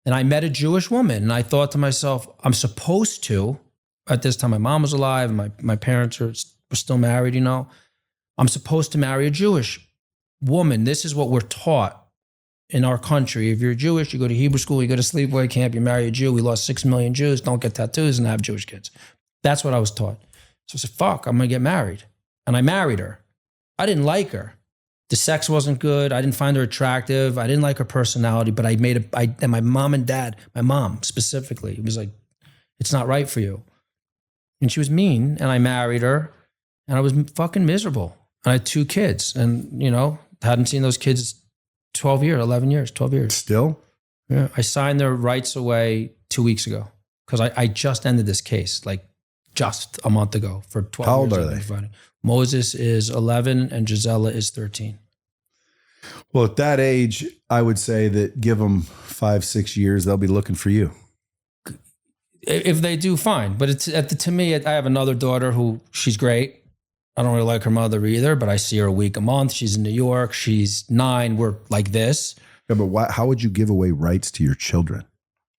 And I met a Jewish woman and I thought to myself, I'm supposed to, at this time, my mom was alive and my parents were still married, you know. I'm supposed to marry a Jewish woman. This is what we're taught in our country. If you're Jewish, you go to Hebrew school, you go to sleepaway camp, you marry a Jew. We lost 6 million Jews. Don't get tattoos and have Jewish kids. That's what I was taught. So I said, fuck, I'm going to get married. And I married her. I didn't like her. The sex wasn't good. I didn't find her attractive. I didn't like her personality, but and my mom and dad, my mom specifically, it was like, it's not right for you. And she was mean, and I married her, and I was fucking miserable. And I had 2 kids, and, you know, hadn't seen those kids 12 years. Still? Yeah. I signed their rights away 2 weeks ago because I just ended this case, like just a month ago for 12 How old years. are they? Fighting. Moses is 11 and Gisela is 13. Well, at that age, I would say that give them 5-6 years, they'll be looking for you. If they do, fine. But it's to me, I have another daughter who she's great. I don't really like her mother either, but I see her a week a month. She's in New York. She's 9. We're like this. Yeah, but how would you give away rights to your children?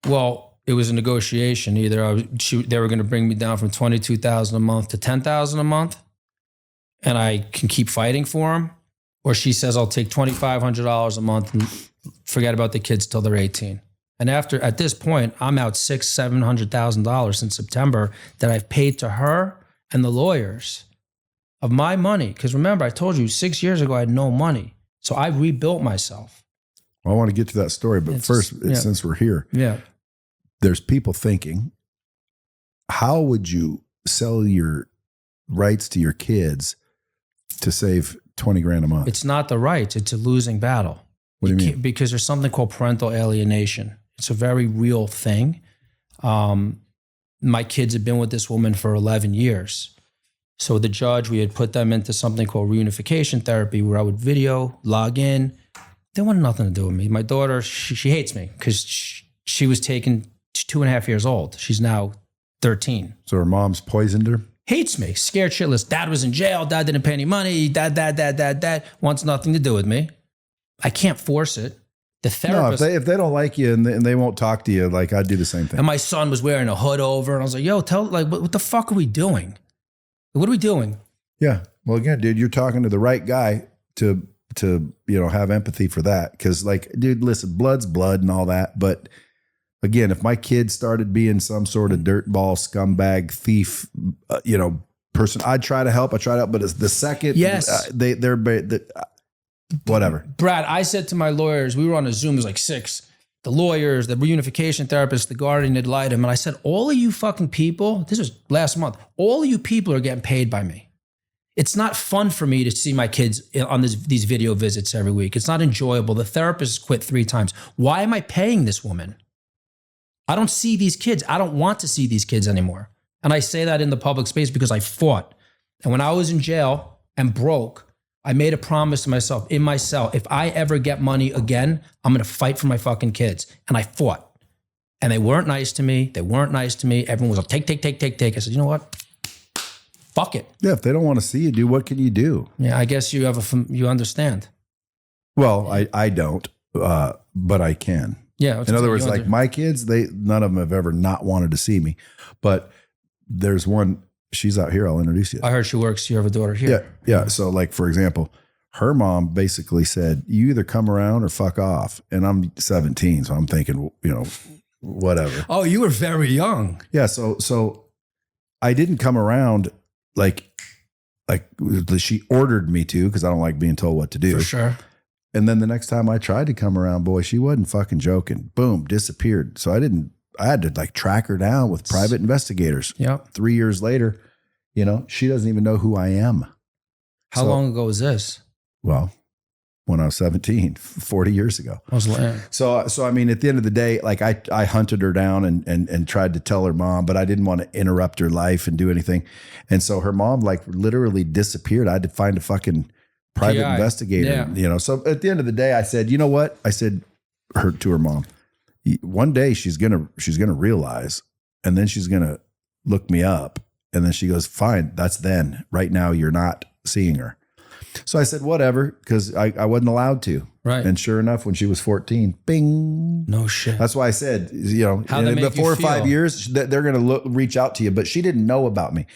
Well, it was a negotiation. Either they were going to bring me down from $22,000 a month to $10,000 a month, and I can keep fighting for them, or she says I'll take $2,500 a month and forget about the kids till they're 18. And at this point, I'm out $600,000-$700,000 since September that I've paid to her and the lawyers of my money. Because remember, I told you 6 years ago I had no money, so I rebuilt myself. Well, I want to get to that story, but since we're here, there's people thinking, how would you sell your rights to your kids to save 20 grand a month? It's not the rights; it's a losing battle. What do you mean? Because there's something called parental alienation. It's a very real thing. My kids have been with this woman for 11 years. So the judge, we had put them into something called reunification therapy where I would log in. They wanted nothing to do with me. My daughter, she hates me because she was taken 2.5 years old. She's now 13. So her mom's poisoned her? Hates me, scared shitless. Dad was in jail. Dad didn't pay any money. Dad wants nothing to do with me. I can't force it. The therapist. No, if they don't like you and they won't talk to you, like I'd do the same thing. And my son was wearing a hood over, and I was like, "Yo, what the fuck are we doing? What are we doing?" Yeah. Well, again, dude, you're talking to the right guy to have empathy for that. Because, like, dude, listen, blood's blood and all that. But again, if my kid started being some sort of dirtball, scumbag, thief, person, I'd try to help. But it's the second, they're whatever. Brad, I said to my lawyers, we were on a Zoom, there's like 6. The lawyers, the reunification therapist, the guardian ad litem. And I said, all of you fucking people, this was last month, all of you people are getting paid by me. It's not fun for me to see my kids on these video visits every week. It's not enjoyable. The therapist quit 3 times. Why am I paying this woman? I don't see these kids. I don't want to see these kids anymore. And I say that in the public space because I fought. And when I was in jail and broke, I made a promise to myself in my cell, if I ever get money again, I'm going to fight for my fucking kids. And I fought. And they weren't nice to me. Everyone was like, take. I said, you know what? Fuck it. Yeah, if they don't want to see you, dude, what can you do? Yeah, I guess you understand. Well, I don't, but I can. Yeah. In other words, like my kids, none of them have ever not wanted to see me. But there's one, she's out here. I'll introduce you. I heard you have a daughter here. Yeah. So, like, for example, her mom basically said, you either come around or fuck off. And I'm 17, so I'm thinking, whatever. Oh, you were very young. Yeah. So I didn't come around like she ordered me to, because I don't like being told what to do. For sure. And then the next time I tried to come around, boy, she wasn't fucking joking. Boom, disappeared. So I had to like track her down with private investigators. Yep. 3 years later, she doesn't even know who I am. How long ago was this? Well, when I was 17, 40 years ago. So I mean, at the end of the day, like I hunted her down and tried to tell her mom, but I didn't want to interrupt her life and do anything. And so her mom like literally disappeared. I had to find a fucking private investigator, So at the end of the day, I said, you know what? I said to her mom, one day she's gonna realize, and then she's gonna look me up, and then she goes, fine, that's then. Right now, you're not seeing her. So I said, whatever, because I wasn't allowed to. Right. And sure enough, when she was 14, bing. No shit. That's why I said, How'd they in make 4 you or 5 feel? years, they're going to reach out to you. But she didn't know about me.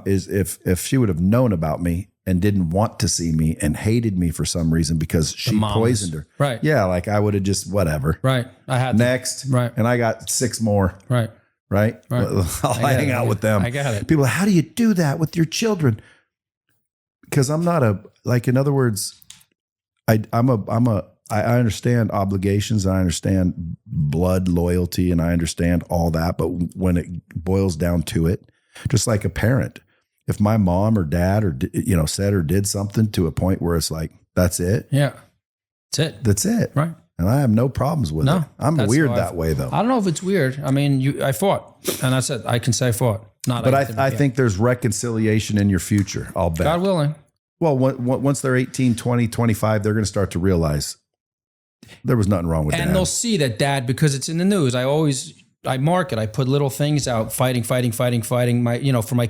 Is if she would have known about me and didn't want to see me and hated me for some reason because she moms. poisoned her. Right. Yeah, like I would have just whatever. Right. I had Next. Right. And I got 6 more. Right. Right. I'll hang out with them. I got it. People are, how do you do that with your children? Because I'm not in other words, I understand obligations. I understand blood loyalty and I understand all that. But when it boils down to it, just like a parent, if my mom or dad or, said or did something to a point where it's like, that's it. Yeah. That's it. That's it. Right. And I have no problems with it. I'm that's weird how that way though. I don't know if it's weird. I mean, I fought and I said, I can say I fought. But I think there's reconciliation in your future. I'll bet. God willing. Well, once they're 18, 20, 25, they're going to start to realize there was nothing wrong with that. And they'll see that dad, because it's in the news. I mark it. I put little things out, fighting, for my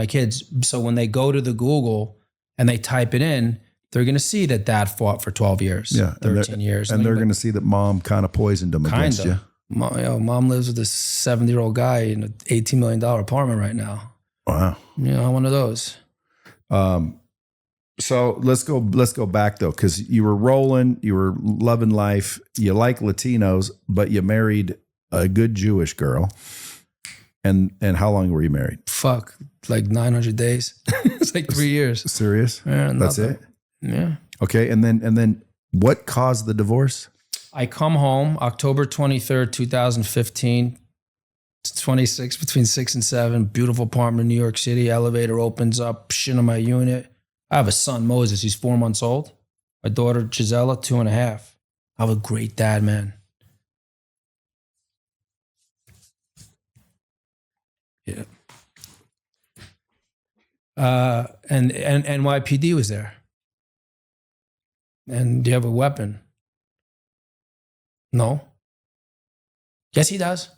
kids. So when they go to the Google and they type it in, they're going to see that dad fought for 12 years, 13 years. And they're going to see that mom kind of poisoned them against you. Mom lives with a 70-year-old guy in an $18 million apartment right now. Wow. One of those. So let's go back though, because you were rolling, you were loving life, you like Latinos, but you married a good Jewish girl. And how long were you married? Fuck, like 900 days. It's like 3 years. Serious? Yeah, that's it? Yeah. Okay. And then what caused the divorce? I come home October 23rd, 2015. It's 26, between 6 and 7. Beautiful apartment in New York City. Elevator opens up, shit on my unit. I have a son, Moses. He's 4 months old. My daughter, Gisela, 2.5. I have a great dad, man. Yeah. And NYPD was there. And do you have a weapon? No. Yes, he does.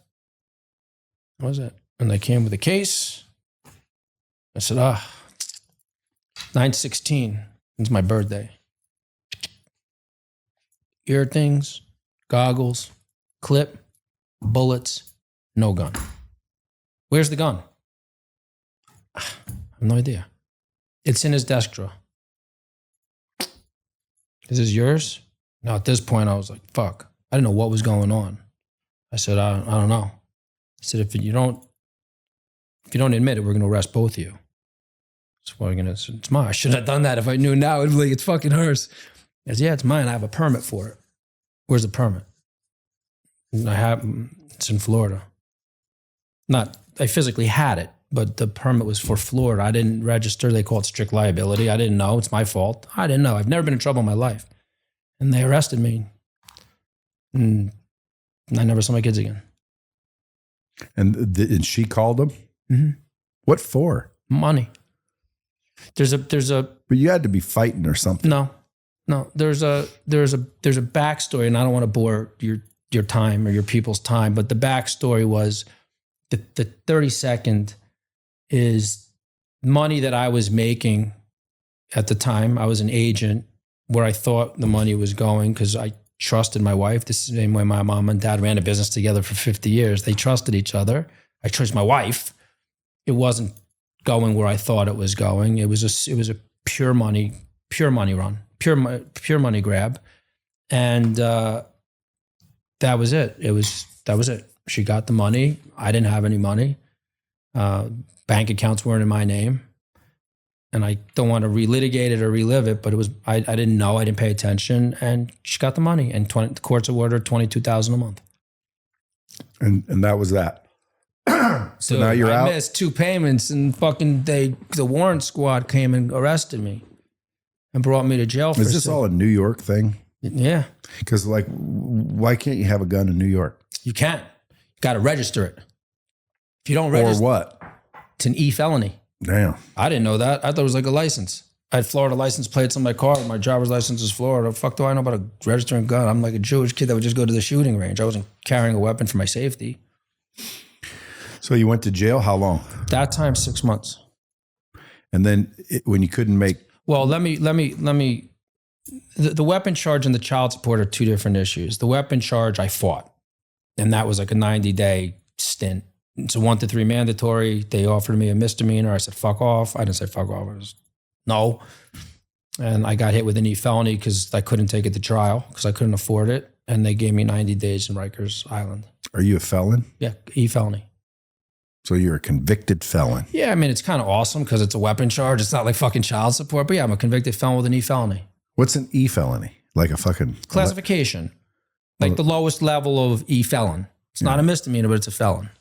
What was it? And they came with a case. I said, 9/16. It's my birthday. Ear things, goggles, clip, bullets, no gun. Where's the gun? I have no idea. It's in his desk drawer. Is this yours? Now at this point I was like, fuck. I didn't know what was going on. I said, I don't know. I said, if you don't admit it, we're gonna arrest both of you. So what are we gonna say? It's mine. I shouldn't have done that. If I knew now, it'd be like, it's fucking hers. I said, yeah, it's mine. I have a permit for it. Where's the permit? And it's in Florida. I physically had it, but the permit was for Florida. I didn't register. They call it strict liability. I didn't know. It's my fault. I didn't know. I've never been in trouble in my life. And they arrested me. And I never saw my kids again. And she called them? Mm-hmm. What for? Money. There's a. But you had to be fighting or something. No. There's a backstory, and I don't want to bore your time or your people's time, but the backstory was the 30-second is money that I was making at the time. I was an agent where I thought the money was going because I trusted my wife. The same way my mom and dad ran a business together for 50 years. They trusted each other. I trust my wife. It wasn't going where I thought it was going. It was a pure money run, pure money grab. And that was it. That was it. She got the money. I didn't have any money. Bank accounts weren't in my name. And I don't want to relitigate it or relive it, but it was, I didn't know, I didn't pay attention, and she got the money, and the courts awarded $22,000 a month. And that was that. So Dude, now you're out. I missed 2 payments, and fucking the warrant squad came and arrested me and brought me to jail. Is this all a New York thing? Yeah. Because why can't you have a gun in New York? You can't. You got to register it. If you don't register, or what? It's an e-felony. Damn. I didn't know that. I thought it was like a license. I had Florida license plates on my car. My driver's license is Florida. Fuck do I know about registering a gun? I'm like a Jewish kid that would just go to the shooting range. I wasn't carrying a weapon for my safety. So you went to jail how long? That time, 6 months. And then when you couldn't make... Well, let me. The weapon charge and the child support are two different issues. The weapon charge I fought, and that was like a 90-day stint. It's a 1 to 3 mandatory. They offered me a misdemeanor. I said, fuck off. I didn't say fuck off. I was, no. And I got hit with an E-felony because I couldn't take it to trial because I couldn't afford it. And they gave me 90 days in Rikers Island. Are you a felon? Yeah, E-felony. So you're a convicted felon. Yeah, I mean, it's kind of awesome because it's a weapon charge. It's not like fucking child support. But yeah, I'm a convicted felon with an E-felony. What's an E-felony? Like a fucking... Classification. Like the lowest level of E-felon. It's not a misdemeanor, but it's a felon.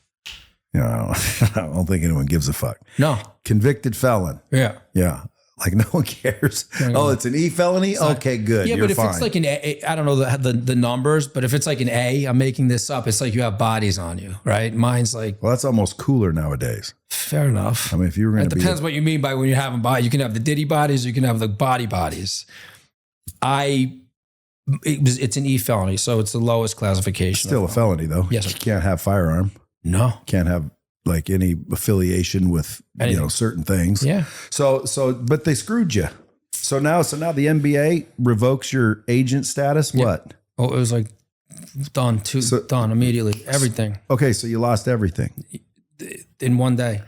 You know, I don't think anyone gives a fuck. No. Convicted felon. Yeah. Yeah. Like no one cares. Oh, it's an E-felony? Okay, good. Yeah, You're but if fine. it's like an A, I don't know the numbers, but if it's like an A, I'm making this up. It's like you have bodies on you, right? Mine's like... Well, that's almost cooler nowadays. Fair enough. I mean, if you were going to be... It depends what you mean by when you're having bodies. You can have the ditty bodies or you can have the bodies. It's an E-felony, so it's the lowest classification. Still a felony, though. Yes, sir. You can't have firearm. No. Can't have like any affiliation with certain things. Yeah. So, but they screwed you. So now the NBA revokes your agent status. Yeah. What? Oh, it was like done immediately. Everything. Okay, so you lost everything in one day.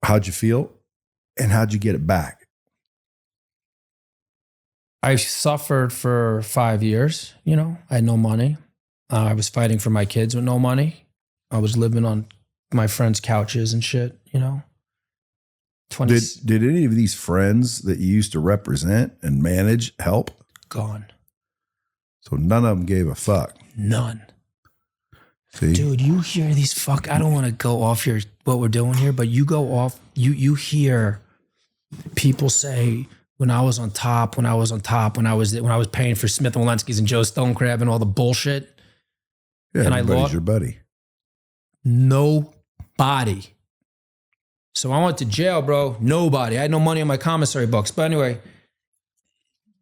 How'd you feel? And how'd you get it back? I suffered for 5 years. I had no money. I was fighting for my kids with no money. I was living on my friends' couches and shit, Did any of these friends that you used to represent and manage help? Gone. So none of them gave a fuck. None. See? Dude, you hear these I don't want to go off what we're doing here, but you go off, you hear people say, when I was paying for Smith & Wollensky's and Joe Stonecrab and all the bullshit. Yeah, and everybody's your buddy. Nobody. So I went to jail, bro. Nobody. I had no money in my commissary books. But anyway,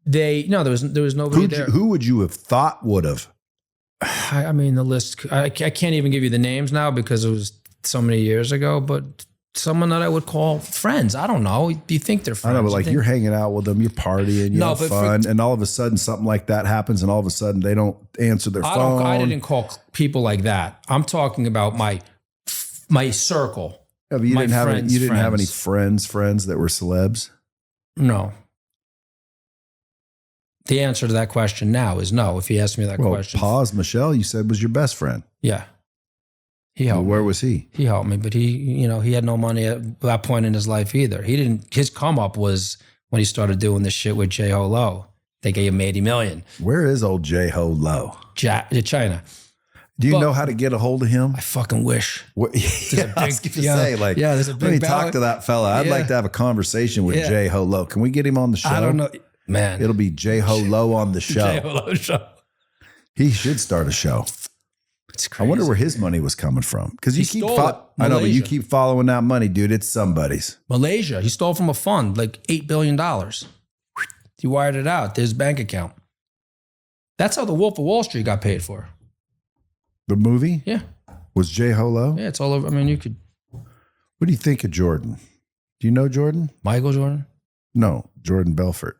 there was nobody there. Who would you have thought would have? I mean, the list, I can't even give you the names now because it was so many years ago, but someone that I would call friends. I don't know. You think they're friends. I know, but you're hanging out with them, you're partying, you have fun, and all of a sudden something like that happens, and all of a sudden they don't answer their phone. I didn't call people like that. I'm talking about my circle. Yeah, but you didn't have any friends that were celebs? No. The answer to that question now is no, if he asked me that question. Pras Michel, you said was your best friend. Yeah. He helped me. Where was he? He helped me, but he had no money at that point in his life either. His come up was when he started doing this shit with Jho Low. They gave him $80 million. Where is old Jho Low? China. Do you know how to get a hold of him? I fucking wish. There's a big talk to that fella. I'd like to have a conversation with Jho Low. Can we get him on the show? I don't know. Man. It'll be Jho Low on the show. Jho Low show. He should start a show. It's crazy. I wonder where his money was coming from. Because you keep I know, but you keep following that money, dude. It's somebody's. Malaysia. He stole from a fund like $8 billion. He wired it out to his bank account. That's how The Wolf of Wall Street got paid for. The movie? Yeah. Was Jho Low? Yeah, it's all over. I mean, you could. What do you think of Jordan? Do you know Jordan? Michael Jordan? No, Jordan Belfort.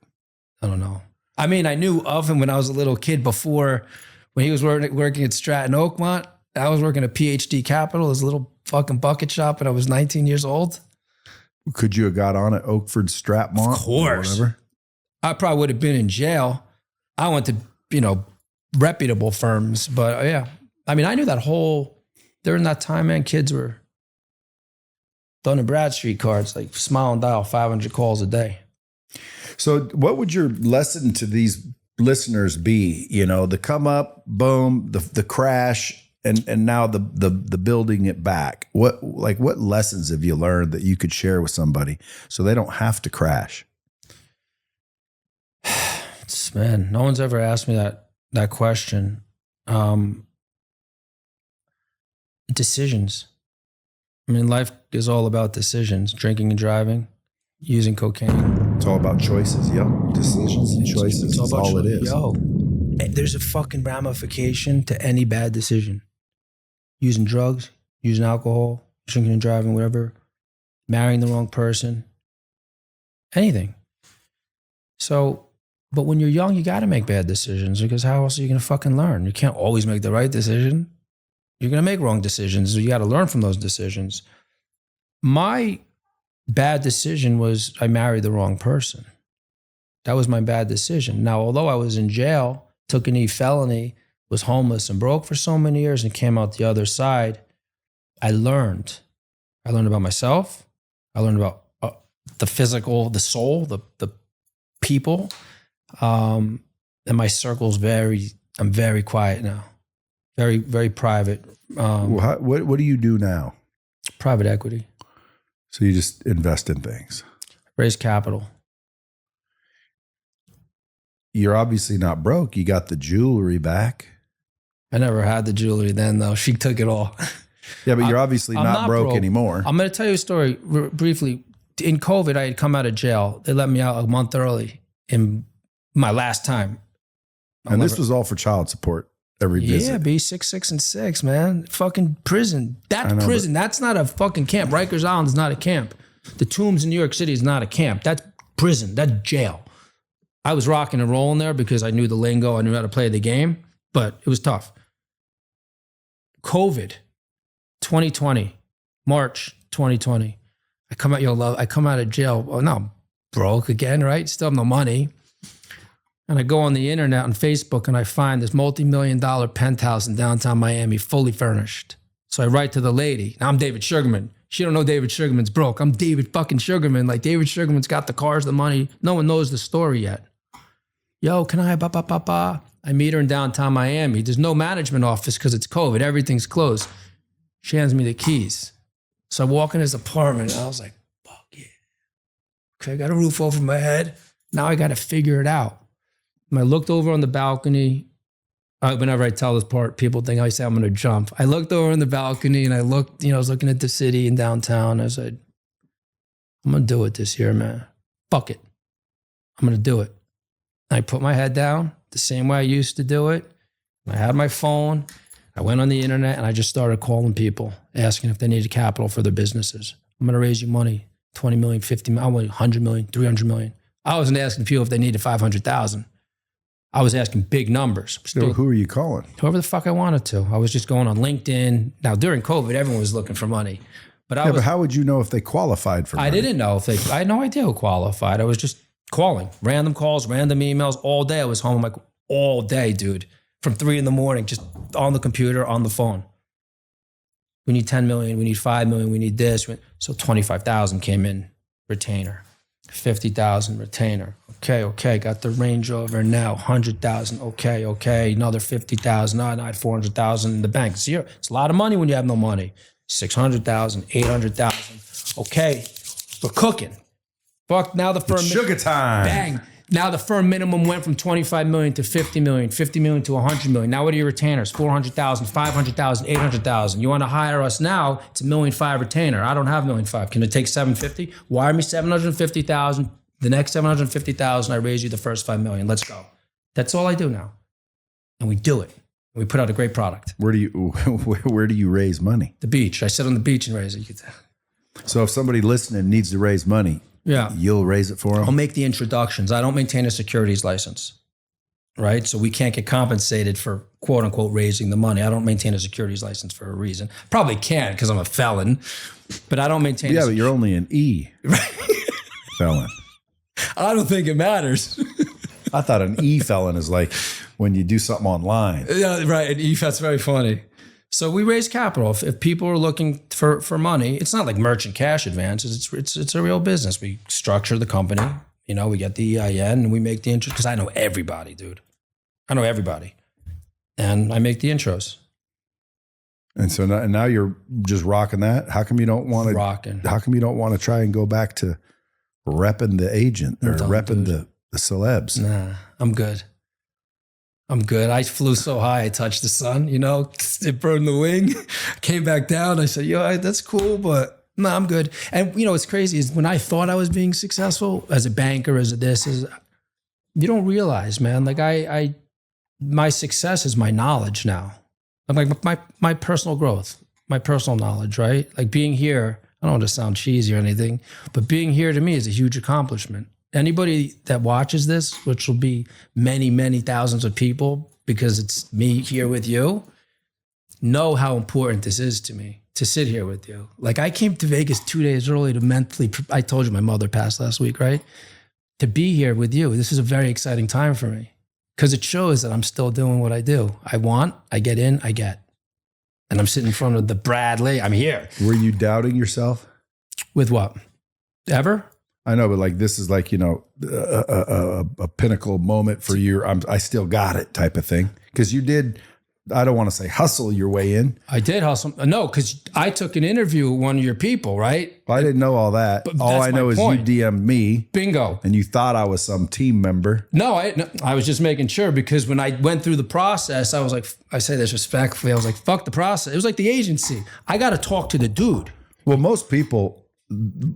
I don't know. I mean, I knew of him when I was a little kid before, when he was working at Stratton Oakmont. I was working at PhD Capital, his little fucking bucket shop, and I was 19 years old. Could you have got on at Oakford Stratmont? Of course. Or whatever? I probably would have been in jail. I went to, reputable firms, but yeah. I mean, I knew during that time, man, kids were Dun & Bradstreet cards, like smile and dial 500 calls a day. So what would your lesson to these listeners be? The come up, boom, the crash, and now the building it back. What lessons have you learned that you could share with somebody so they don't have to crash? Man, no one's ever asked me that question. Decisions. I mean, life is all about decisions. Drinking and driving, using cocaine. It's all about choices. Yep. Decisions and choices. That's all it is. Yo, there's a fucking ramification to any bad decision. Using drugs, using alcohol, drinking and driving, whatever. Marrying the wrong person. anything. So, but when you're young, you got to make bad decisions because how else are you going to fucking learn? You can't always make the right decision. You're going to make wrong decisions. So you got to learn from those decisions. My bad decision was I married the wrong person. That was my bad decision. Now, although I was in jail, took an felony, was homeless and broke for so many years and came out the other side, I learned. I learned about myself. I learned about the physical, the soul, the people. And my circle's I'm very quiet now. Very, very private. What do you do now? Private equity. So you just invest in things. Raise capital. You're obviously not broke. You got the jewelry back. I never had the jewelry then, though. She took it all. Yeah, but you're obviously not broke anymore. I'm going to tell you a story briefly. In COVID, I had come out of jail. They let me out a month early in my last time. And this was all for child support every visit. Yeah, B6, 6, and 6, man. Fucking prison. That's prison. That's not a fucking camp. Rikers Island is not a camp. The Tombs in New York City is not a camp. That's prison. That's jail. I was rocking and rolling there because I knew the lingo. I knew how to play the game, but it was tough. COVID, 2020, March 2020. I come out of jail. Oh, no, I'm broke again, right? Still have no money. And I go on the internet on Facebook and I find this multi-million-dollar penthouse in downtown Miami, fully furnished. So I write to the lady. Now I'm David Sugarman. She don't know David Sugarman's broke. I'm David fucking Sugarman. Like David Sugarman's got the cars, the money. No one knows the story yet. Yo, can I, I meet her in downtown Miami. There's no management office because it's COVID. Everything's closed. She hands me the keys. So I walk in his apartment and I was like, fuck yeah. Okay, I got a roof over my head. Now I got to figure it out. And I looked over on the balcony. Whenever I tell this part, people think I say I'm going to jump. I looked over on the balcony and I looked, I was looking at the city and downtown. I said, I'm going to do it this year, man. Fuck it. I'm going to do it. And I put my head down the same way I used to do it. I had my phone. I went on the internet and I just started calling people, asking if they needed capital for their businesses. I'm going to raise you money, 20 million, 50 million, I want 100 million, 300 million. I wasn't asking people if they needed 500,000. I was asking big numbers. So who are you calling? Whoever the fuck I wanted to. I was just going on LinkedIn. Now, during COVID, everyone was looking for money. But how would you know if they qualified for money? I didn't know I had no idea who qualified. I was just calling. Random calls, random emails all day. I was home like all day, dude. From 3 a.m, just on the computer, on the phone. We need 10 million. We need 5 million. We need this. So 25,000 came in, retainer. 50,000 retainer. Okay. Got the Range Rover now. 100,000. Okay. Another 50,000. No, I had 400,000 in the bank. Zero. It's a lot of money when you have no money. 600,000, 800,000. Okay. We're cooking. Fuck, now the firm. SugarTime. Bang. Now the firm minimum went from 25 million to 50 million, 50 million to 100 million. Now what are your retainers? 400,000, 500,000, 800,000. You want to hire us now? It's $1.5 million retainer. I don't have $1.5 million. Can it take 750? Wire me 750,000. The next 750,000, I raise you the first 5 million. Let's go. That's all I do now, and we do it. We put out a great product. Where do you raise money? The beach. I sit on the beach and raise it. So if somebody listening needs to raise money, yeah, you'll raise it for them? I'll make the introductions. I don't maintain a securities license, right? So we can't get compensated for quote unquote raising the money. I don't maintain a securities license for a reason. Probably can because I'm a felon, but I don't maintain. Yeah, but you're only an E felon. I don't think it matters. I thought an E felon is like when you do something online. Yeah, right. An E, that's very funny. So we raise capital. If people are looking for money, it's not like merchant cash advances. It's a real business. We structure the company. We get the EIN and we make the interest because I know everybody, dude. I know everybody, and I make the intros. And so now you're just rocking that. How come you don't want to rocking? How come you don't want to try and go back to repping the agent or repping the celebs? Nah, I'm good. I flew so high, I touched the sun, it burned the wing, came back down. I said, that's cool, but no, I'm good. And what's crazy is when I thought I was being successful as a banker, you don't realize, man, like my success is my knowledge now. I'm like my personal growth, my personal knowledge, right? Like being here, I don't want to sound cheesy or anything, but being here to me is a huge accomplishment. Anybody that watches this, which will be many, many thousands of people, because it's me here with you, know how important this is to me to sit here with you. Like, I came to Vegas 2 days early to mentally, I told you my mother passed last week, right? To be here with you, this is a very exciting time for me because it shows that I'm still doing what I do. I want, I get in, I get. And I'm sitting in front of the Bradley. I'm here. Were you doubting yourself? With what? Ever? I know, but like this is like, you know, a pinnacle moment for your I still got it type of thing. Because you did, I don't want to say hustle your way in. I did hustle. No, because I took an interview with one of your people, right? Well, I didn't know all that. But all I know is point. you DM'd me. Bingo. And you thought I was some team member. No, I was just making sure because when I went through the process, I was like, I say this respectfully, I was like, fuck the process. It was like the agency. I got to talk to the dude. Well, most people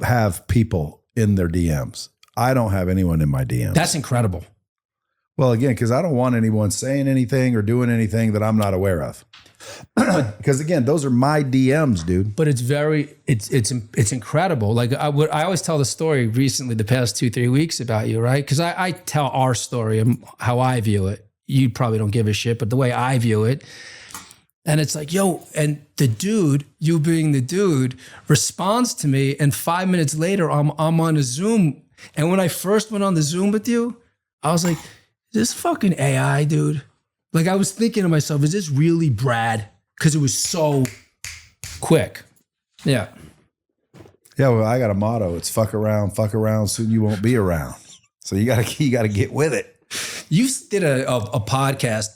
have people in their DMs. I don't have anyone in my DMs. That's incredible. Well, again, because I don't want anyone saying anything or doing anything that I'm not aware of. Because again, those are my DMs, dude. But it's incredible. Like I always tell the story recently, the past 2-3 weeks about you, right? Because I tell our story and how I view it. You probably don't give a shit, but the way I view it. And it's like, yo, and the dude, you being the dude, responds to me, and 5 minutes later, I'm on a Zoom. And when I first went on the Zoom with you, I was like, is this fucking AI, dude? Like, I was thinking to myself, is this really Brad? Because it was so quick. Yeah. Yeah, well, I got a motto. It's fuck around, soon you won't be around. So you gotta get with it. You did a podcast.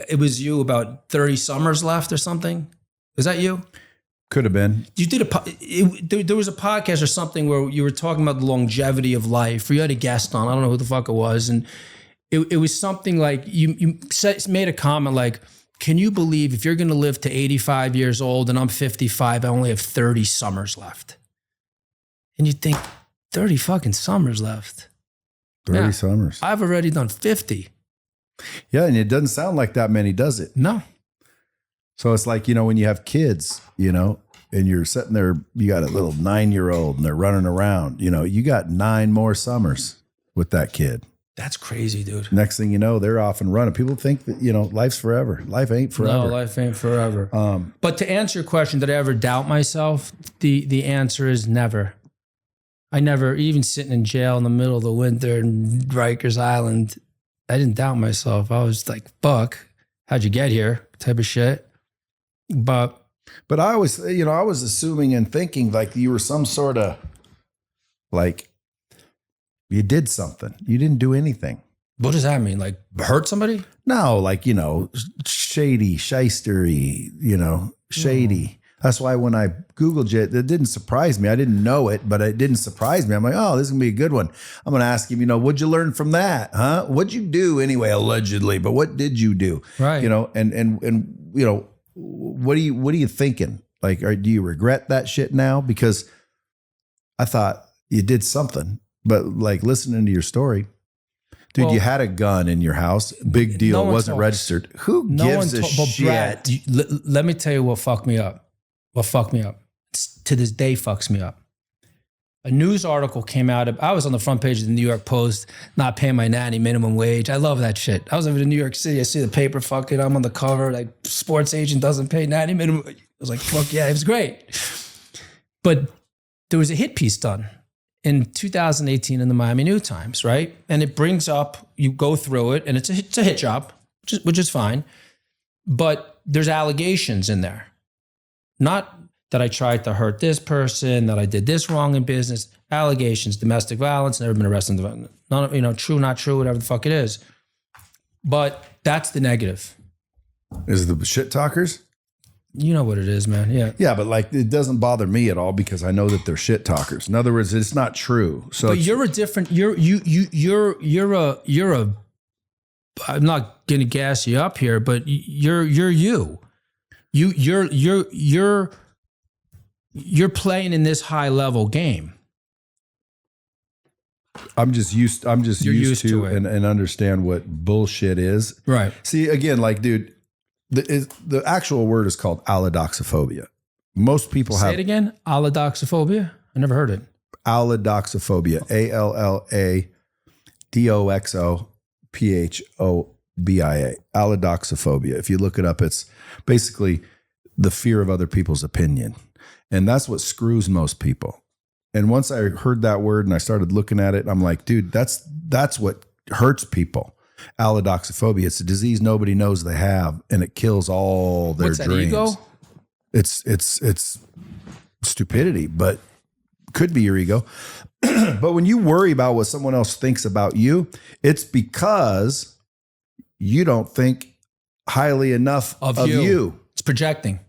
It was you about 30 summers left or something. Was that you? Could have been. You did there was a podcast or something where you were talking about the longevity of life, or you had a guest on. I don't know who the fuck it was. And it was something like you made a comment like, can you believe if you're going to live to 85 years old and I'm 55, I only have 30 summers left? And you think 30 fucking summers left. 30 summers. I've already done 50. Yeah, and it doesn't sound like that many, does it? No. So it's like, you know, when you have kids, you know, and you're sitting there, you got a little 9-year-old and they're running around, you know, you got 9 more summers with that kid. That's crazy, dude. Next thing you know, they're off and running. People think that, you know, life's forever. Life ain't forever. No, life ain't forever. But to answer your question, did I ever doubt myself? The answer is never. I never, even sitting in jail in the middle of the winter in Rikers Island, I didn't doubt myself. I was like, fuck, how'd you get here? Type of shit. But I was, you know, I was assuming and thinking like you were some sort of like you did something. You didn't do anything. What does that mean? Like hurt somebody? No, like, you know, shady, shystery, you know, shady. That's why when I Googled it, it didn't surprise me. I didn't know it, but it didn't surprise me. I'm like, oh, this is going to be a good one. I'm going to ask him, you know, what'd you learn from that? Huh? What'd you do anyway, allegedly? But what did you do? Right. You know, and you know, what are you thinking? Like, do you regret that shit now? Because I thought you did something, but like listening to your story, dude, you had a gun in your house. Big deal. No one wasn't talks. registered. Who gives a shit? Brad, let me tell you what fucked me up. What fucked me up to this day fucks me up. A news article came out. I was on the front page of the New York Post, not paying my nanny minimum wage. I love that shit. I was living in New York City. I see the paper, fuck it. I'm on the cover. Like, sports agent doesn't pay nanny minimum. I was like, fuck yeah, it was great. But there was a hit piece done in 2018 in the Miami New Times, right? And it brings up, you go through it, and it's a hit job, which is fine. But there's allegations in there. Not that I tried to hurt this person, that I did this wrong in business. Allegations, domestic violence, never been arrested. None, you know, true, not true, whatever the fuck it is. But that's the negative. Is it the shit talkers? You know what it is, man. Yeah. Yeah, but like it doesn't bother me at all because I know that they're shit talkers. In other words, it's not true. So but you're a different. You're a. I'm not gonna gas you up here, but you're you. You're playing in this high level game. I'm just used to it. and understand what bullshit is. Right. See, again, like, dude, the actual word is called allodoxaphobia. Most people Say have it again. Allodoxaphobia. I never heard it. Allodoxaphobia. Allodoxaphobia. Allodoxaphobia. If you look it up, it's basically the fear of other people's opinion. And that's what screws most people. And once I heard that word and I started looking at it, I'm like, dude, that's what hurts people. Allodoxaphobia. It's a disease nobody knows they have, and it kills all their What's that, dreams. ego? It's stupidity, but could be your ego. But when you worry about what someone else thinks about you, it's because you don't think highly enough of you. It's projecting.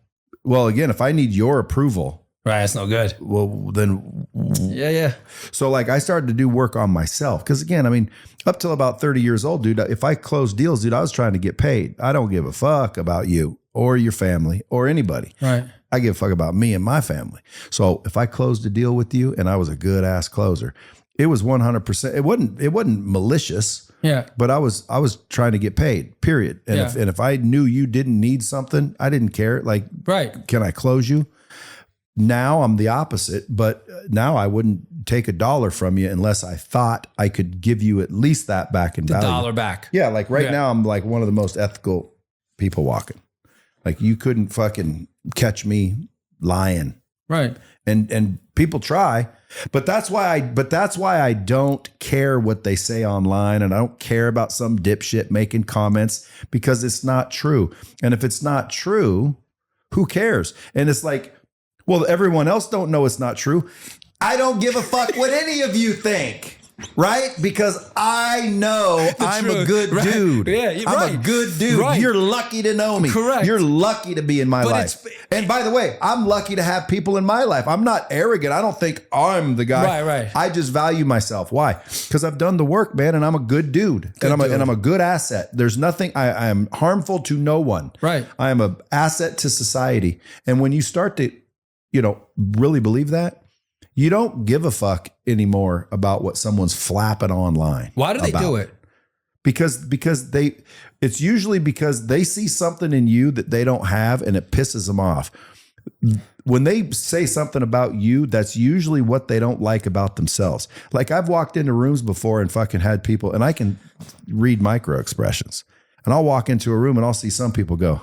Well, again, if I need your approval, Right, that's no good. well, then Yeah. so like I started to do work on myself. Because again, I mean, up till about 30 years old, dude, if I closed deals, dude, I was trying to get paid. I don't give a fuck about you or your family or anybody. Right. I give a fuck about me and my family. So if I closed a deal with you and I was a good ass closer, it was 100%. It wasn't malicious. Yeah. But I was trying to get paid, period. And Yeah. if I knew you didn't need something, I didn't care. Like, Right. can I close you? Now I'm the opposite, but now I wouldn't take $1 from you unless I thought I could give you at least that back in value. $1 back. Yeah, like right Yeah. now I'm like one of the most ethical people walking. Like you couldn't fucking catch me lying. Right. And people try, but that's why I don't care what they say online, and I don't care about some dipshit making comments because it's not true. And if it's not true, who cares? And it's like, well, everyone else don't know it's not true. I don't give a fuck what any of you think. Right? Because I know I'm a good dude. Yeah, you're I'm right. a good dude. Right. You're lucky to know me. Correct. You're lucky to be in my But life. And by the way, I'm lucky to have people in my life. I'm not arrogant. I don't think I'm the guy. Right. I just value myself. Why? Because I've done the work, man, and I'm a good dude. And I'm a good asset. There's nothing, I am harmful to no one. Right. I am an asset to society. And when you start to, really believe that, you don't give a fuck anymore about what someone's flapping online. Why do they do it? Because it's usually because they see something in you that they don't have and it pisses them off. When they say something about you, that's usually what they don't like about themselves. Like I've walked into rooms before and fucking had people, and I can read micro expressions, and I'll walk into a room and I'll see some people go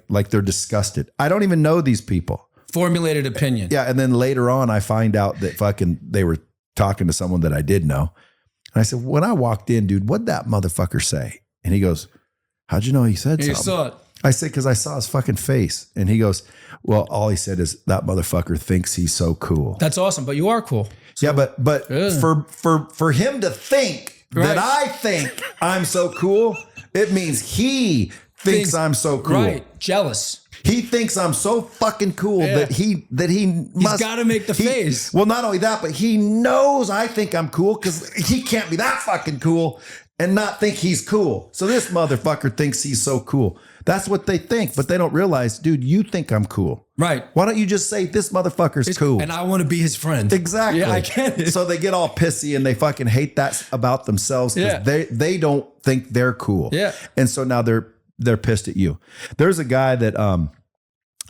like they're disgusted. I don't even know these people. Formulated opinion. Yeah. And then later on, I find out that they were talking to someone that I did know. And I said, when I walked in, dude, what'd that motherfucker say? And he goes, how'd you know he said You something? saw it. I said, because I saw his fucking face. And he goes, well, all he said is that motherfucker thinks he's so cool. That's awesome, but you are cool. Yeah, but for him to think that I think I'm so cool, it means he thinks I'm so cool. Right. Jealous. He thinks I'm so fucking cool that he must. He's got to make the face. Well, not only that, but he knows I think I'm cool because he can't be that fucking cool and not think he's cool. So this motherfucker thinks he's so cool. That's what they think, but they don't realize, dude, you think I'm cool. Right. Why don't you just say this motherfucker's cool? And I want to be his friend. Exactly. Yeah, I get it. So they get all pissy and they fucking hate that about themselves because they don't think they're cool. Yeah. And so now they're pissed at you. There's a guy that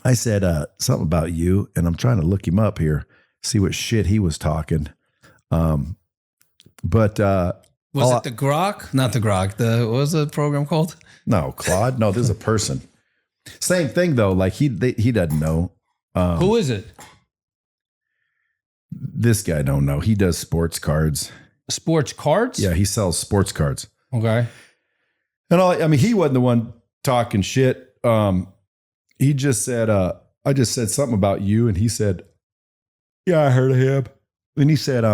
I said something about you, and I'm trying to look him up here, see what shit he was talking. Was it the Grok? Not the Grok. What was the program called? No, Claude. No, this is a person. Same thing though. Like he doesn't know. Who is it? This guy don't know. He does sports cards. Sports cards? Yeah, he sells sports cards. Okay. And he wasn't the one talking shit. He just said, I just said something about you. And he said, yeah, I heard of him. And he said,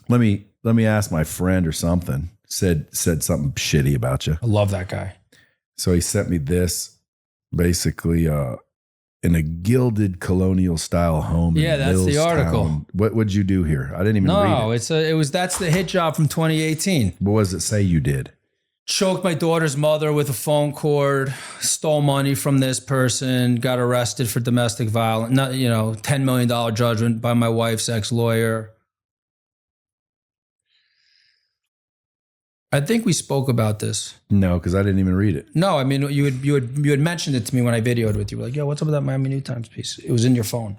let me ask my friend or something. Said something shitty about you. I love that guy. So he sent me this, basically, in a gilded colonial style home. Yeah, in that's the Millstown. article. What'd you do here? I didn't even read it. That's the hit job from 2018. What does it say you did? Choked my daughter's mother with a phone cord, stole money from this person, got arrested for domestic violence, $10 million judgment by my wife's ex-lawyer. I think we spoke about this. No, because I didn't even read it. No, I mean, you had mentioned it to me when I videoed with you. Like, yo, what's up with that Miami New Times piece? It was in your phone.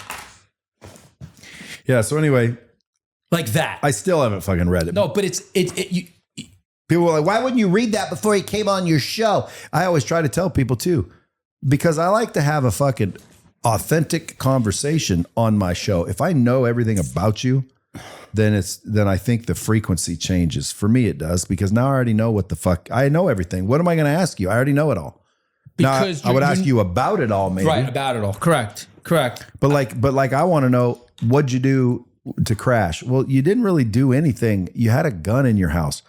Yeah. So anyway, like that. I still haven't fucking read it. No, but People were like, why wouldn't you read that before he came on your show? I always try to tell people too, because I like to have a fucking authentic conversation on my show. If I know everything about you, then I think the frequency changes. For me, it does, because now I already know what the fuck, I know everything. What am I going to ask you? I already know it all. Because now, I would ask you about it all, maybe. Right, about it all. Correct. But like, I want to know, what'd you do to crash? Well, you didn't really do anything. You had a gun in your house.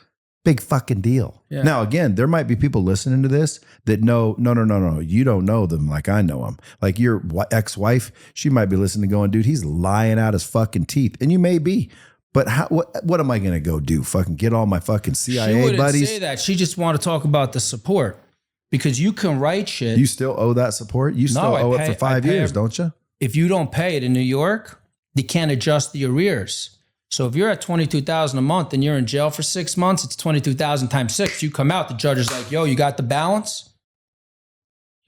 Big fucking deal. Yeah. Now, again, there might be people listening to this that know, no. You don't know them like I know them. Like your ex-wife, she might be listening going, dude, he's lying out his fucking teeth. And you may be. But what am I going to go do? Fucking get all my fucking CIA she wouldn't buddies? Say that. She just want to talk about the support, because you can write shit. You still owe that support? You still owe it for 5 years, don't you? If you don't pay it in New York, they can't adjust the arrears. So if you're at $22,000 a month and you're in jail for 6 months, it's $22,000 times 6. You come out, the judge is like, yo, you got the balance?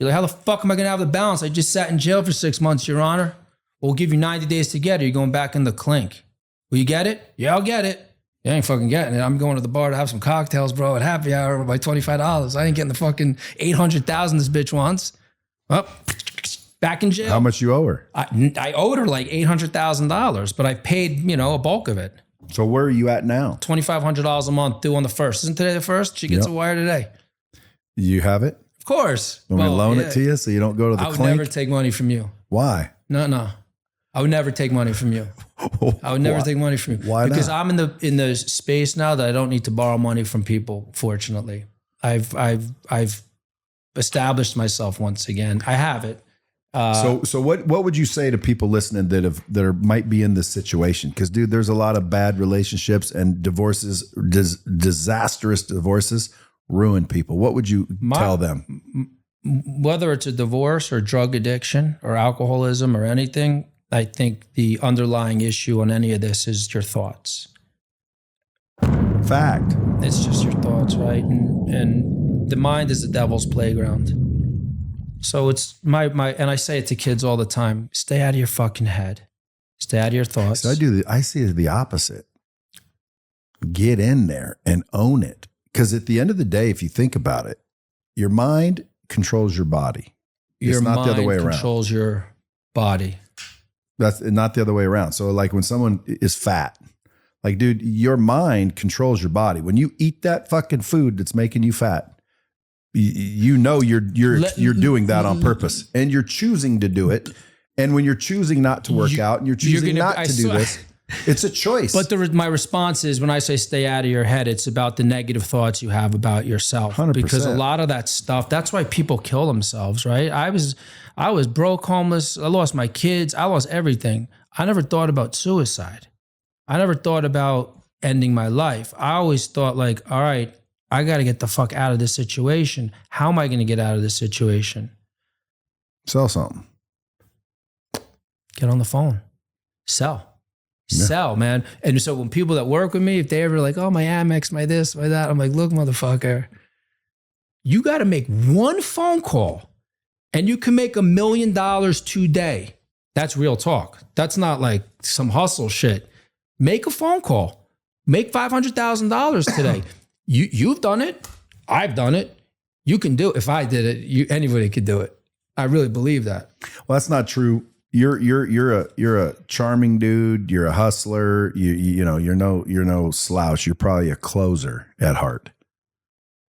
You're like, how the fuck am I going to have the balance? I just sat in jail for 6 months, Your Honor. We'll give you 90 days to get it. You're going back in the clink. Will you get it? Yeah, I'll get it. You ain't fucking getting it. I'm going to the bar to have some cocktails, bro, at happy hour with my $25. I ain't getting the fucking $800,000 this bitch wants. Up. Back in jail. How much you owe her? I owed her like $800,000, but I paid, a bulk of it. So where are you at now? $2,500 a month due on the 1st. Isn't today the 1st? She gets a wire today. You have it? Of course. Want me to loan it to you so you don't go to the clink? I would never take money from you. Why? No. I would never take mony from you. I would never take money from you. Why because not? I'm in the space now that I don't need to borrow money from people, fortunately. I've established myself once again. I have it. So what would you say to people listening that might be in this situation? Because dude, there's a lot of bad relationships and divorces, disastrous divorces ruin people. What would you tell them? Whether it's a divorce or drug addiction or alcoholism or anything, I think the underlying issue on any of this is your thoughts. Fact. It's just your thoughts, right? And the mind is the devil's playground. So it's my and I say it to kids all the time, stay out of your fucking head. Stay out of your thoughts. So I see the opposite. Get in there and own it. Because at the end of the day, if you think about it, your mind controls your body. It's not the other way around. Controls your body. That's not the other way around. So like when someone is fat, like dude, your mind controls your body. When you eat that fucking food that's making you fat, you know you're doing that on purpose, and you're choosing to do it. And when you're choosing not to work out and you're choosing not to do this, it's a choice. But my response is, when I say stay out of your head, it's about the negative thoughts you have about yourself. 100%. Because a lot of that stuff, that's why people kill themselves, right? I was broke, homeless. I lost my kids. I lost everything. I never thought about suicide. I never thought about ending my life. I always thought like, all right, I got to get the fuck out of this situation. How am I going to get out of this situation? Sell something. Get on the phone. Sell. Yeah. Sell, man. And so when people that work with me, if they ever like, oh, my Amex, my this, my that, I'm like, look, motherfucker, you got to make one phone call and you can make $1 million today. That's real talk. That's not like some hustle shit. Make a phone call. Make $500,000 today. You've done it. I've done it. You can do it. If I did it, anybody could do it. I really believe that. Well, that's not true. You're a charming dude. You're a hustler. You're no slouch. You're probably a closer at heart.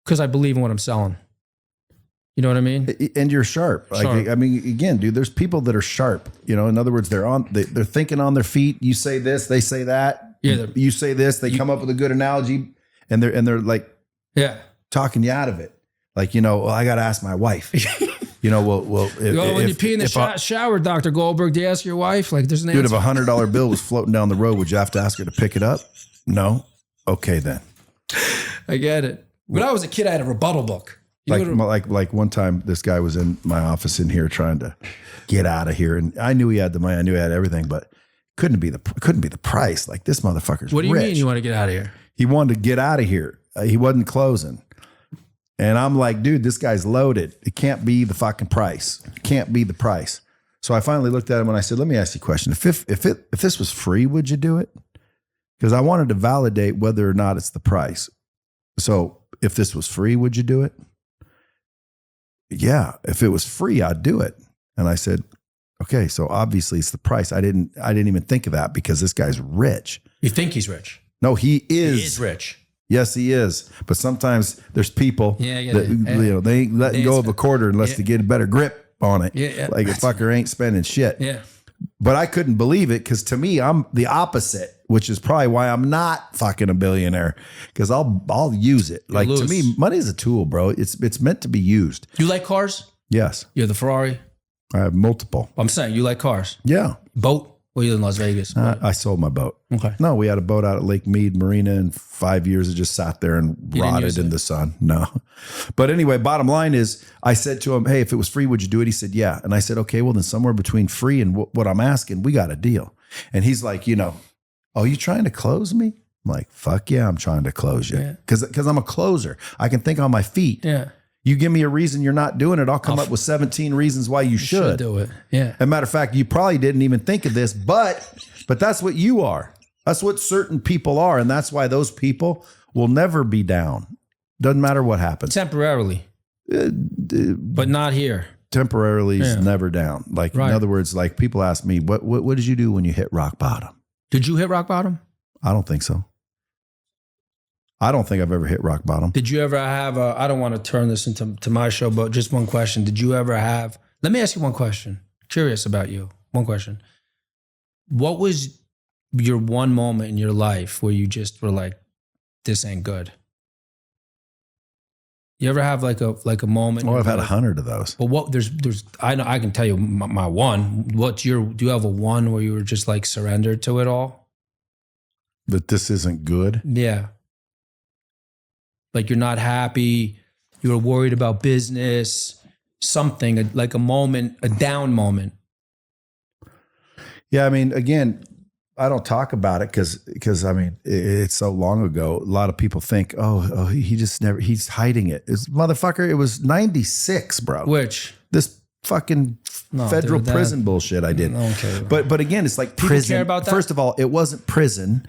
Because I believe in what I'm selling. You know what I mean? And you're sharp. Like, I mean, again, dude, there's people that are sharp. In other words, they're thinking on their feet. You say this, they say that. Yeah. You say this, they come up with a good analogy, and they're like, talking you out of it. Like, well, I got to ask my wife. When you pee in the shower, Dr. Goldberg, do you ask your wife? Like, there's an answer. Dude, if $100 bill was floating down the road, would you have to ask her to pick it up? No. Okay, then. I get it. When I was a kid, I had a rebuttal book. Like one time, this guy was in my office in here trying to get out of here, and I knew he had the money, I knew he had everything, but couldn't be the price. Like, this motherfucker's What do you rich. mean you want to get out of here? He wanted to get out of here. he wasn't closing. And I'm like, dude, this guy's loaded. It can't be the fucking price. It can't be the price. So I finally looked at him and I said, let me ask you a question. If this was free, would you do it? Because I wanted to validate whether or not it's the price. So if this was free, would you do it? Yeah. If it was free, I'd do it. And I said, okay, so obviously it's the price. I didn't even think of that because this guy's rich. You think he's rich? No, he is. He is rich. Yes, he is. But sometimes there's people that they ain't letting go of a quarter unless they get a better grip on it. Yeah. Like a fucker ain't spending shit. Yeah. But I couldn't believe it because to me, I'm the opposite, which is probably why I'm not fucking a billionaire because I'll use it. Like to me, money is a tool, bro. It's meant to be used. You like cars? Yes. You have the Ferrari? I have multiple. I'm saying you like cars. Yeah. Boat? Or you in Las Vegas? I sold my boat. Okay. No, we had a boat out at Lake Mead Marina in 5 years. It just sat there and rotted in the sun. No. But anyway, bottom line is I said to him, hey, if it was free, would you do it? He said, yeah. And I said, okay, well then somewhere between free and what I'm asking, we got a deal. And he's like, oh, you trying to close me? I'm like, fuck yeah, I'm trying to close you. Because I'm a closer. I can think on my feet. Yeah. You give me a reason you're not doing it, I'll come up with 17 reasons why you should do it. Yeah. As a matter of fact, you probably didn't even think of this, but that's what you are. That's what certain people are. And that's why those people will never be down. Doesn't matter what happens. Temporarily. But not here. Temporarily is never down. Like, in other words, like people ask me, what did you do when you hit rock bottom? Did you hit rock bottom? I don't think so. I don't think I've ever hit rock bottom. Did you ever have I don't want to turn this into my show, but just one question. Did you ever have, let me ask you one question. Curious about you. One question. What was your one moment in your life where you just were like, this ain't good? You ever have like a moment? Oh, I've had 100 of those. But what there's I know I can tell you my one. Do you have a one where you were just like surrendered to it all? That this isn't good? Yeah. Like you're not happy, you were worried about business, something like a moment, a down moment. Yeah, I mean, again, I don't talk about it because I mean, it's so long ago. A lot of people think, oh, he's hiding it. Motherfucker, it was 96, bro. Which? This fucking federal prison bullshit I did. Okay. But again, it's like prison. Care about that? First of all, it wasn't prison.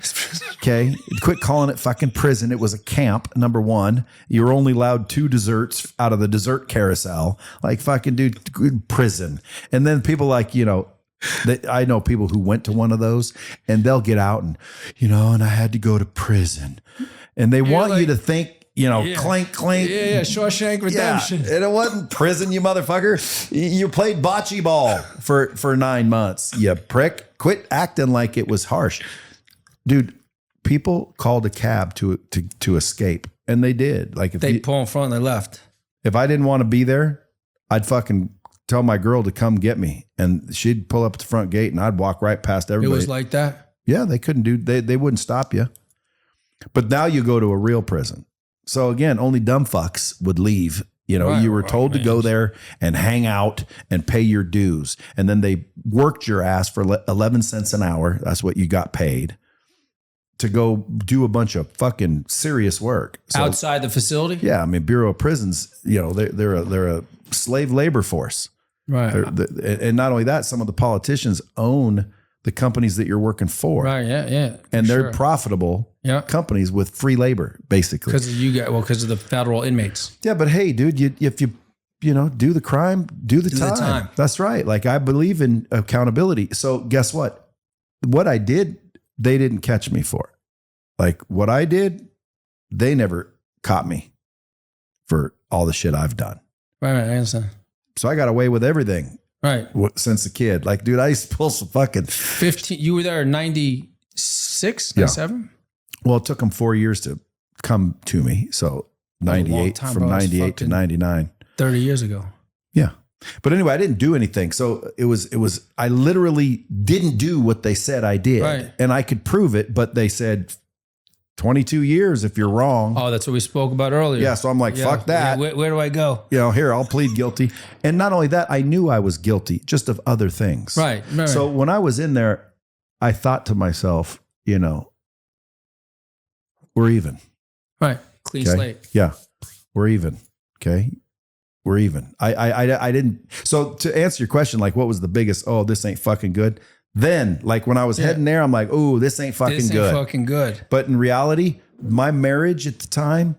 Okay. Quit calling it fucking prison. It was a camp, number one. You were only allowed 2 desserts out of the dessert carousel. Like fucking dude, prison. And then people like, I know people who went to one of those and they'll get out and, and I had to go to prison. And they want you to think, clank, clank. Yeah, Shawshank Redemption. Yeah, and it wasn't prison, you motherfucker. You played bocce ball for 9 months, you prick. Quit acting like it was harsh. Dude, people called a cab to escape, and they did. Like if they pull in front and they left. If I didn't want to be there, I'd fucking tell my girl to come get me, and she'd pull up at the front gate, and I'd walk right past everybody. It was like that? Yeah, they couldn't they wouldn't stop you. But now you go to a real prison. So again, only dumb fucks would leave. You were told to go there and hang out and pay your dues. And then they worked your ass for 11 cents an hour. That's what you got paid to go do a bunch of fucking serious work. So, outside the facility? Yeah. I mean, Bureau of Prisons, they're a slave labor force. Right. And not only that, some of the politicians own the companies that you're working for. Right. Yeah. And they're profitable companies with free labor, basically. Because of the federal inmates. Yeah, but hey, dude, if you do the crime, do the time. That's right. Like I believe in accountability. So guess what? What I did, they didn't catch me for. Like what I did, they never caught me for all the shit I've done. Right. I understand. So I got away with everything. Right. Since a kid. Like, dude, I used to pull some fucking 15. You were there in 96, 97? Yeah. Well, it took them 4 years to come to me. So 98, from 98 to 99. 30 years ago. Yeah. But anyway, I didn't do anything. So it was, I literally didn't do what they said I did. Right. And I could prove it, but they said 22 years if you're wrong. Oh, that's what we spoke about earlier. Yeah. So I'm like, fuck that. Yeah, where do I go? Here, I'll plead guilty. And not only that, I knew I was guilty just of other things. Right. So when I was in there, I thought to myself, we're even. Right. Clean Okay? slate. Yeah. We're even. Okay. We're even. I didn't. So to answer your question, like what was the biggest, oh, this ain't fucking good. Then like when I was heading there, I'm like, oh, this ain't fucking This ain't good. fucking good. But in reality, my marriage at the time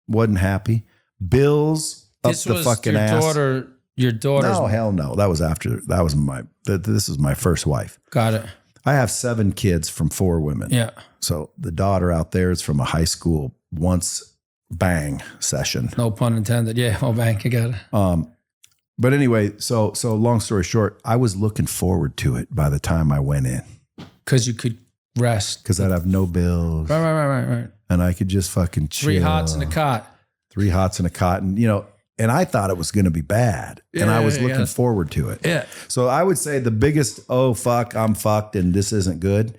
wasn't happy. Bills up This the was fucking your ass. your daughter's. No, hell no. That was after. This is my first wife. Got it. I have 7 kids from 4 women. Yeah. So the daughter out there is from a high school once bang session. No pun intended. Yeah. Oh, bank. I got it. But anyway, so long story short, I was looking forward to it by the time I went in. Because you could rest. Because I'd have no bills. Right. And I could just fucking chill. 3 hots in a cot. 3 hots in a cot. And, and I thought it was going to be bad. And I was looking forward to it. Yeah. So I would say the biggest, oh, fuck, I'm fucked and this isn't good,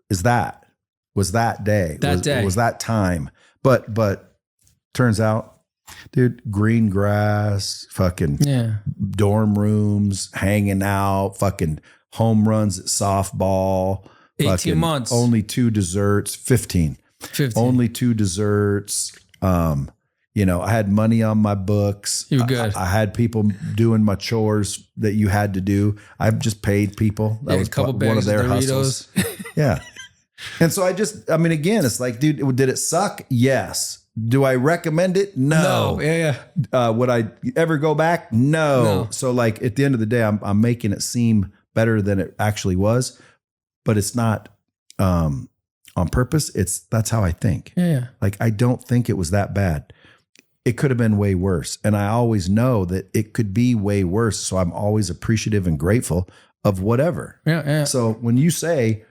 was that day. Was that time. But turns out, dude, green grass, fucking dorm rooms, hanging out, fucking home runs at softball. 18 months. Only 2 desserts, 15. Only 2 desserts. I had money on my books. You were good. I had people doing my chores that you had to do. I've just paid people. That was a couple one of their bags of hustles. Doritos. Yeah. And so again, it's like, dude, did it suck? Yes. Do I recommend it? No. Yeah. Would I ever go back? No. So like at the end of the day, I'm making it seem better than it actually was, but it's not on purpose. That's how I think. Yeah. Like, I don't think it was that bad. It could have been way worse. And I always know that it could be way worse. So I'm always appreciative and grateful of whatever. Yeah. So when you say,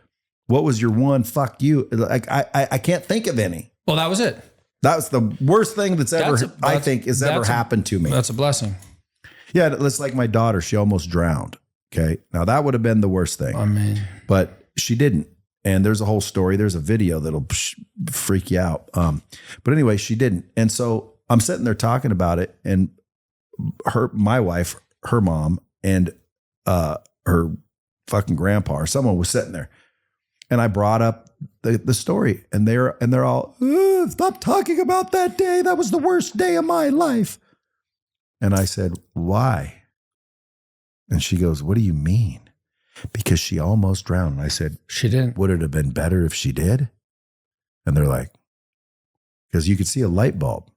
what was your one fuck you? Like, I can't think of any. Well, that was it. That was the worst thing that's ever happened to me. That's a blessing. Yeah. It's like my daughter. She almost drowned. Okay. Now that would have been the worst thing. I mean, but she didn't. And there's a whole story. There's a video that'll freak you out. But anyway, she didn't. And so I'm sitting there talking about it, and my wife, her mom, and her fucking grandpa or someone was sitting there, and I brought up the story, and they're all, stop talking about that day. That was the worst day of my life. And I said, why? And she goes, what do you mean? Because she almost drowned. And I said, she didn't. Would it have been better if she did? And they're like, because you could see a light bulb.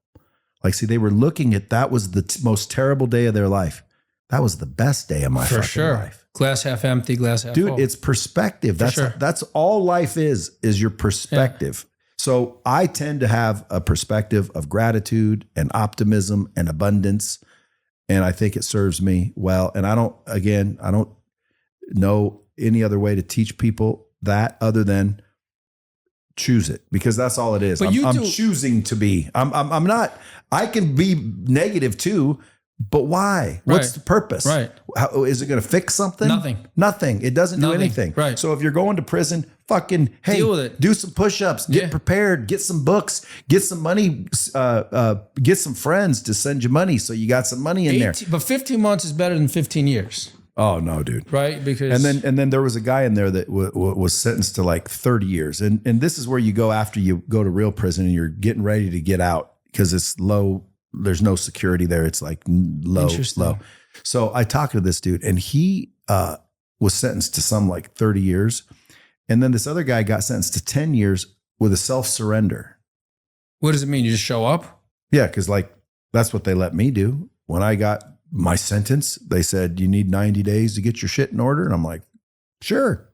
Like, see, they were looking at, that was the most terrible day of their life. That was the best day of my fucking life. Glass half empty, glass half full. Dude, it's perspective. That's all life is your perspective. Yeah. So I tend to have a perspective of gratitude and optimism and abundance. And I think it serves me well. And I don't know any other way to teach people that other than choose it, because that's all it is. But I'm choosing to be. I'm not. I can be negative too, but why? Right. What's the purpose? Right. How, is it going to fix something? Nothing. It doesn't do anything. Right. So if you're going to prison, fucking deal with it. Do some push-ups, get prepared, get some books, get some money, get some friends to send you money, so you got some money in there. But 15 months is better than 15 years. Oh no, dude! Right, because and then there was a guy in there that was sentenced to like 30 years, and this is where you go after you go to real prison and you're getting ready to get out, because it's low. There's no security there. It's like low. So I talked to this dude, and he was sentenced to some like 30 years, and then this other guy got sentenced to 10 years with a self-surrender. What does it mean? You just show up? Yeah, because like that's what they let me do when I got my sentence. They said, you need 90 days to get your shit in order. And I'm like, sure.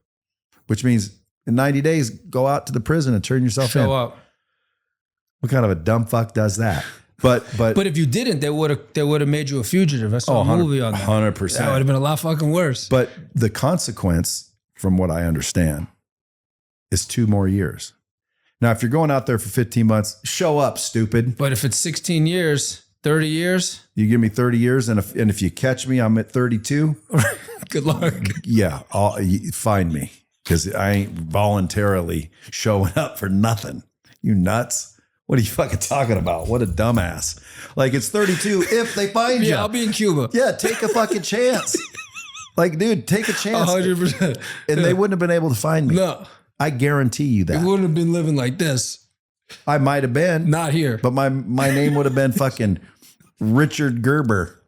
Which means in 90 days, go out to the prison and turn yourself in. Show up. What kind of a dumb fuck does that? But if you didn't, they would have made you a fugitive. I saw a movie on that. 100%. That would have been a lot fucking worse. But the consequence, from what I understand, is 2 more years. Now, if you're going out there for 15 months, show up, stupid. But if it's 16 years, 30 years. You give me 30 years, and if you catch me, I'm at 32. Good luck. Yeah, find me, because I ain't voluntarily showing up for nothing. You nuts? What are you fucking talking about? What a dumbass. Like, it's 32 if they find you. Yeah, I'll be in Cuba. Yeah, take a fucking chance. Like, dude, take a chance. 100%. And they wouldn't have been able to find me. No. I guarantee you that. We wouldn't have been living like this. I might have been. Not here. But my name would have been fucking Richard Gerber.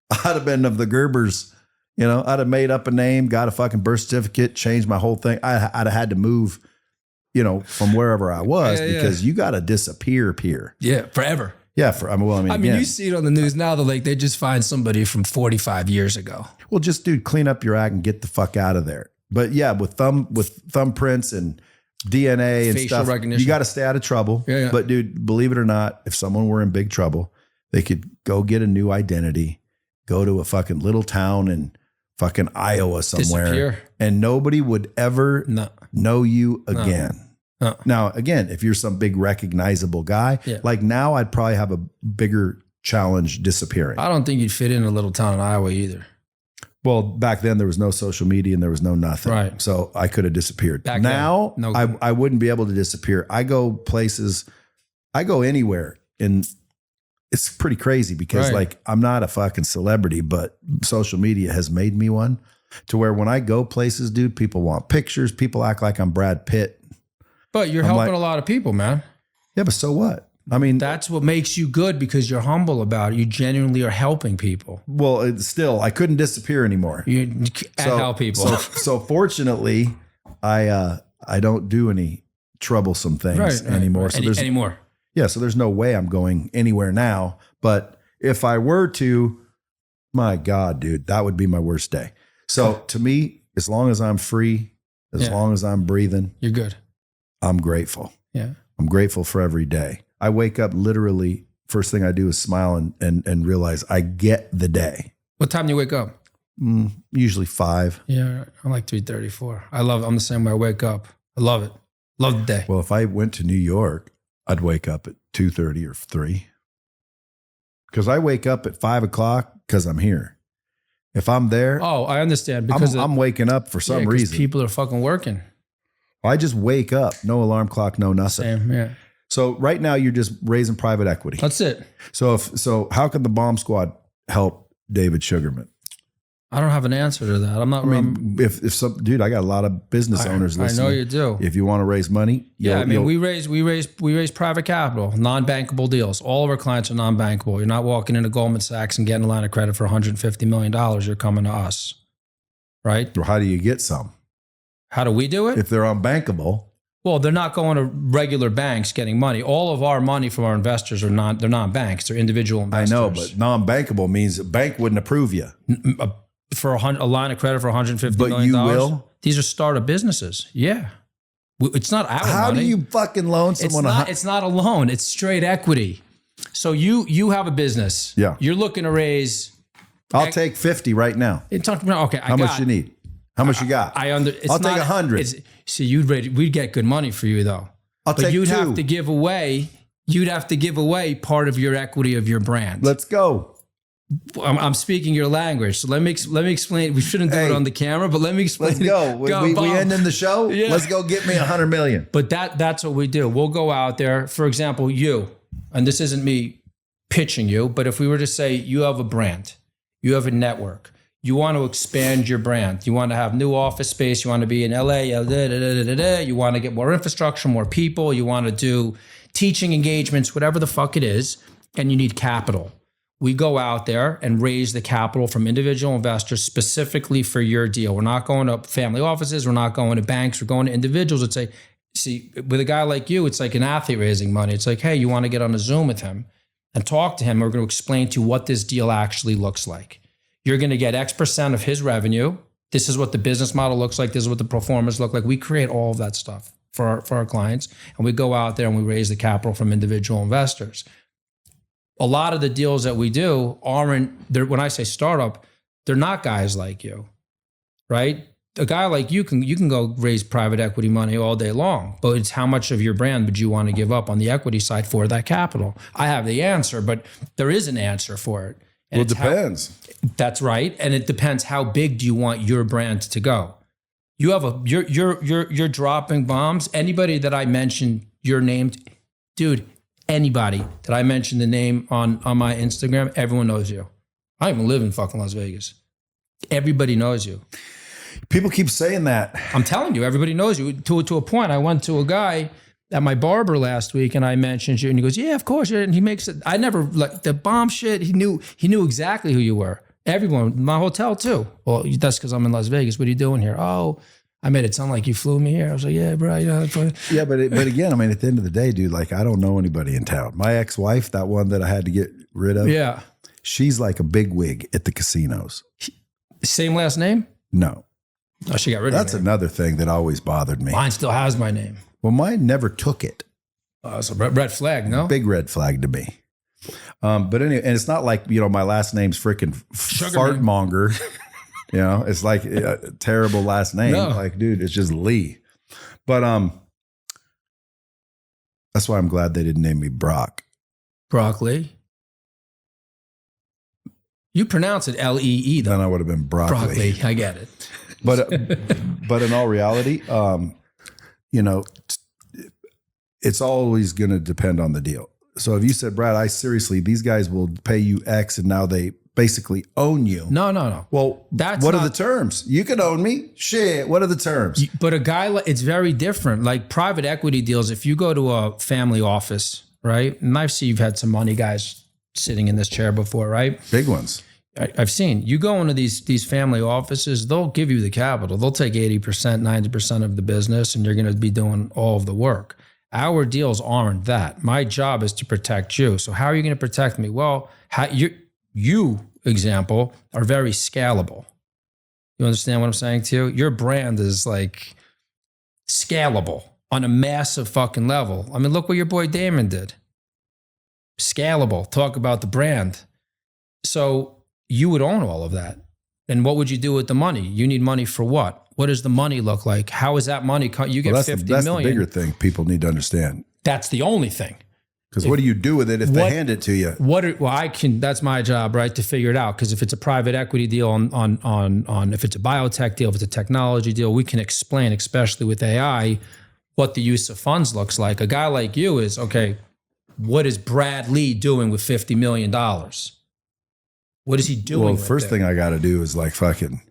I'd have been of the Gerbers. You know, I'd have made up a name, got a fucking birth certificate, changed my whole thing. I'd have had to move, you know, from wherever I was because you got to disappear here. Yeah, forever. Yeah, you see it on the news now. They're like, they just find somebody from 45 years ago. Well, just dude, clean up your act and get the fuck out of there. But yeah, with thumbprints and DNA and facial stuff, recognition, you got to stay out of trouble. Yeah. But dude, believe it or not, if someone were in big trouble, they could go get a new identity, go to a fucking little town in fucking Iowa somewhere, disappear, and nobody would ever know you again. No. Now, again, if you're some big recognizable guy, like now, I'd probably have a bigger challenge disappearing. I don't think you'd fit in a little town in Iowa either. Well, back then there was no social media and there was no nothing. Right. So I could have disappeared. Back now, then, I wouldn't be able to disappear. I go places, I go anywhere, and it's pretty crazy because like I'm not a fucking celebrity, but social media has made me one to where when I go places, dude, people want pictures. People act like I'm Brad Pitt. But you're helping a lot of people, man. Yeah, but so what? I mean, that's what makes you good because you're humble about it. You genuinely are helping people. Well, it's still, I couldn't disappear anymore. You help people. So fortunately, I don't do any troublesome things anymore. So anymore. Yeah, so there's no way I'm going anywhere now. But if I were to, my God, dude, that would be my worst day. So to me, as long as I'm free, as long as I'm breathing, you're good. I'm grateful. Yeah. I'm grateful for every day. I wake up literally, first thing I do is smile and realize I get the day. What time do you wake up? Usually 5. Yeah, I'm like 3:34. I'm the same way. I wake up. I love it. Love the day. Well, if I went to New York, I'd wake up at 2:30 or 3. Because I wake up at 5 o'clock because I'm here. If I'm there. Oh, I understand. Because I'm waking up for some reason. People are fucking working. I just wake up. No alarm clock, no nothing. Same, yeah. So right now you're just raising private equity. That's it. So how can the Bomb Squad help David Sugarman? I don't have an answer to that. I'm not. I mean, if some dude, I got a lot of business owners listening. I know you do. If you want to raise money, yeah. I mean, we raise private capital, non-bankable deals. All of our clients are non-bankable. You're not walking into Goldman Sachs and getting a line of credit for $150 million. You're coming to us, right? Or how do you get some? How do we do it? If they're unbankable. Well, they're not going to regular banks getting money. All of our money from our investors they're non-banks. They're individual investors. I know, but non-bankable means a bank wouldn't approve you. For a line of credit for $150 million. But you will? These are startup businesses. Yeah. It's not our money. How do you fucking loan someone? It's not a loan. It's straight equity. So you have a business. Yeah. You're looking to raise. I'll take 50 right now. Okay. How much you need? How much you got? I'll take 100. See, we'd get good money for you though. But you'd 2. have to give away. You'd have to give away part of your equity of your brand. Let's go. I'm speaking your language, so let me explain. We shouldn't do it on the camera, but let me explain. Let's go. We ending the show. Yeah. Let's go get me $100 million. But that's what we do. We'll go out there. For example, you, and this isn't me pitching you, but if we were to say you have a brand, you have a network, you want to expand your brand, you want to have new office space, you want to be in LA, you want to get more infrastructure, more people, you want to do teaching engagements, whatever the fuck it is, and you need capital. We go out there and raise the capital from individual investors specifically for your deal. We're not going to family offices. We're not going to banks. We're going to individuals that say, see, with a guy like you, it's like an athlete raising money. It's like, hey, you want to get on a Zoom with him and talk to him. We're going to explain to you what this deal actually looks like. You're going to get X% of his revenue. This is what the business model looks like. This is what the performance look like. We create all of that stuff for our clients. And we go out there and we raise the capital from individual investors. A lot of the deals that we do aren't, when I say startup, they're not guys like you, right? A guy like you can go raise private equity money all day long, but it's how much of your brand would you want to give up on the equity side for that capital? I have the answer, but there is an answer for it. And it depends. That's right. And it depends how big do you want your brand to go. You have you're dropping bombs. Anybody that I mentioned your name, dude, anybody that I mentioned the name on my Instagram, everyone knows you. I don't even live in fucking Las Vegas. Everybody knows you. People keep saying that. I'm telling you, everybody knows you. To a point, I went to a guy at my barber last week and I mentioned you and he goes, yeah, of course. And he makes it, I never, like the bomb shit, he knew exactly who you were. Everyone, my hotel too. Well, that's because I'm in Las Vegas. What are you doing here? Oh, I made it sound like you flew me here. I was like, yeah, bro. Yeah, but again, I mean, at the end of the day, dude, like I don't know anybody in town. My ex-wife, that one that I had to get rid of. Yeah. She's like a big wig at the casinos. Same last name? No. Oh, she got rid of it. That's another thing that always bothered me. Mine still has my name. Well, mine never took it. It's a red flag, no? Big red flag to me. But anyway, and it's not like, my last name's freaking Fartmonger. It's like a terrible last name. No. Like, dude, it's just Lee. But that's why I'm glad they didn't name me Brock. Broccoli. You pronounce it L-E-E though. Then I would have been broccoli. I get it. But in all reality, it's always going to depend on the deal. So if you said, Brad, these guys will pay you X and now they basically own you. No. Well, what are the terms? You can own me. Shit. What are the terms? But a guy, it's very different. Like private equity deals, if you go to a family office, right? And I see you've had some money guys sitting in this chair before, right? Big ones. I've seen you go into these family offices, they'll give you the capital. They'll take 80%, 90% of the business, and you're going to be doing all of the work. Our deals aren't that. My job is to protect you. So how are you going to protect me? Well, you, example, are very scalable. You understand what I'm saying to you? Your brand is like scalable on a massive fucking level. I mean, look what your boy Damon did. Scalable. Talk about the brand. So you would own all of that. And what would you do with the money? You need money for what? What does the money look like? How is that money? You get 50 million. That's the bigger thing people need to understand. That's the only thing. Because what do you do with it if they hand it to you? That's my job, right? To figure it out. Because if it's a private equity deal if it's a biotech deal, if it's a technology deal, we can explain, especially with AI, what the use of funds looks like. A guy like you is, okay, what is Brad Lee doing with $50 million? What is he doing? Well, the first thing I got to do is like fucking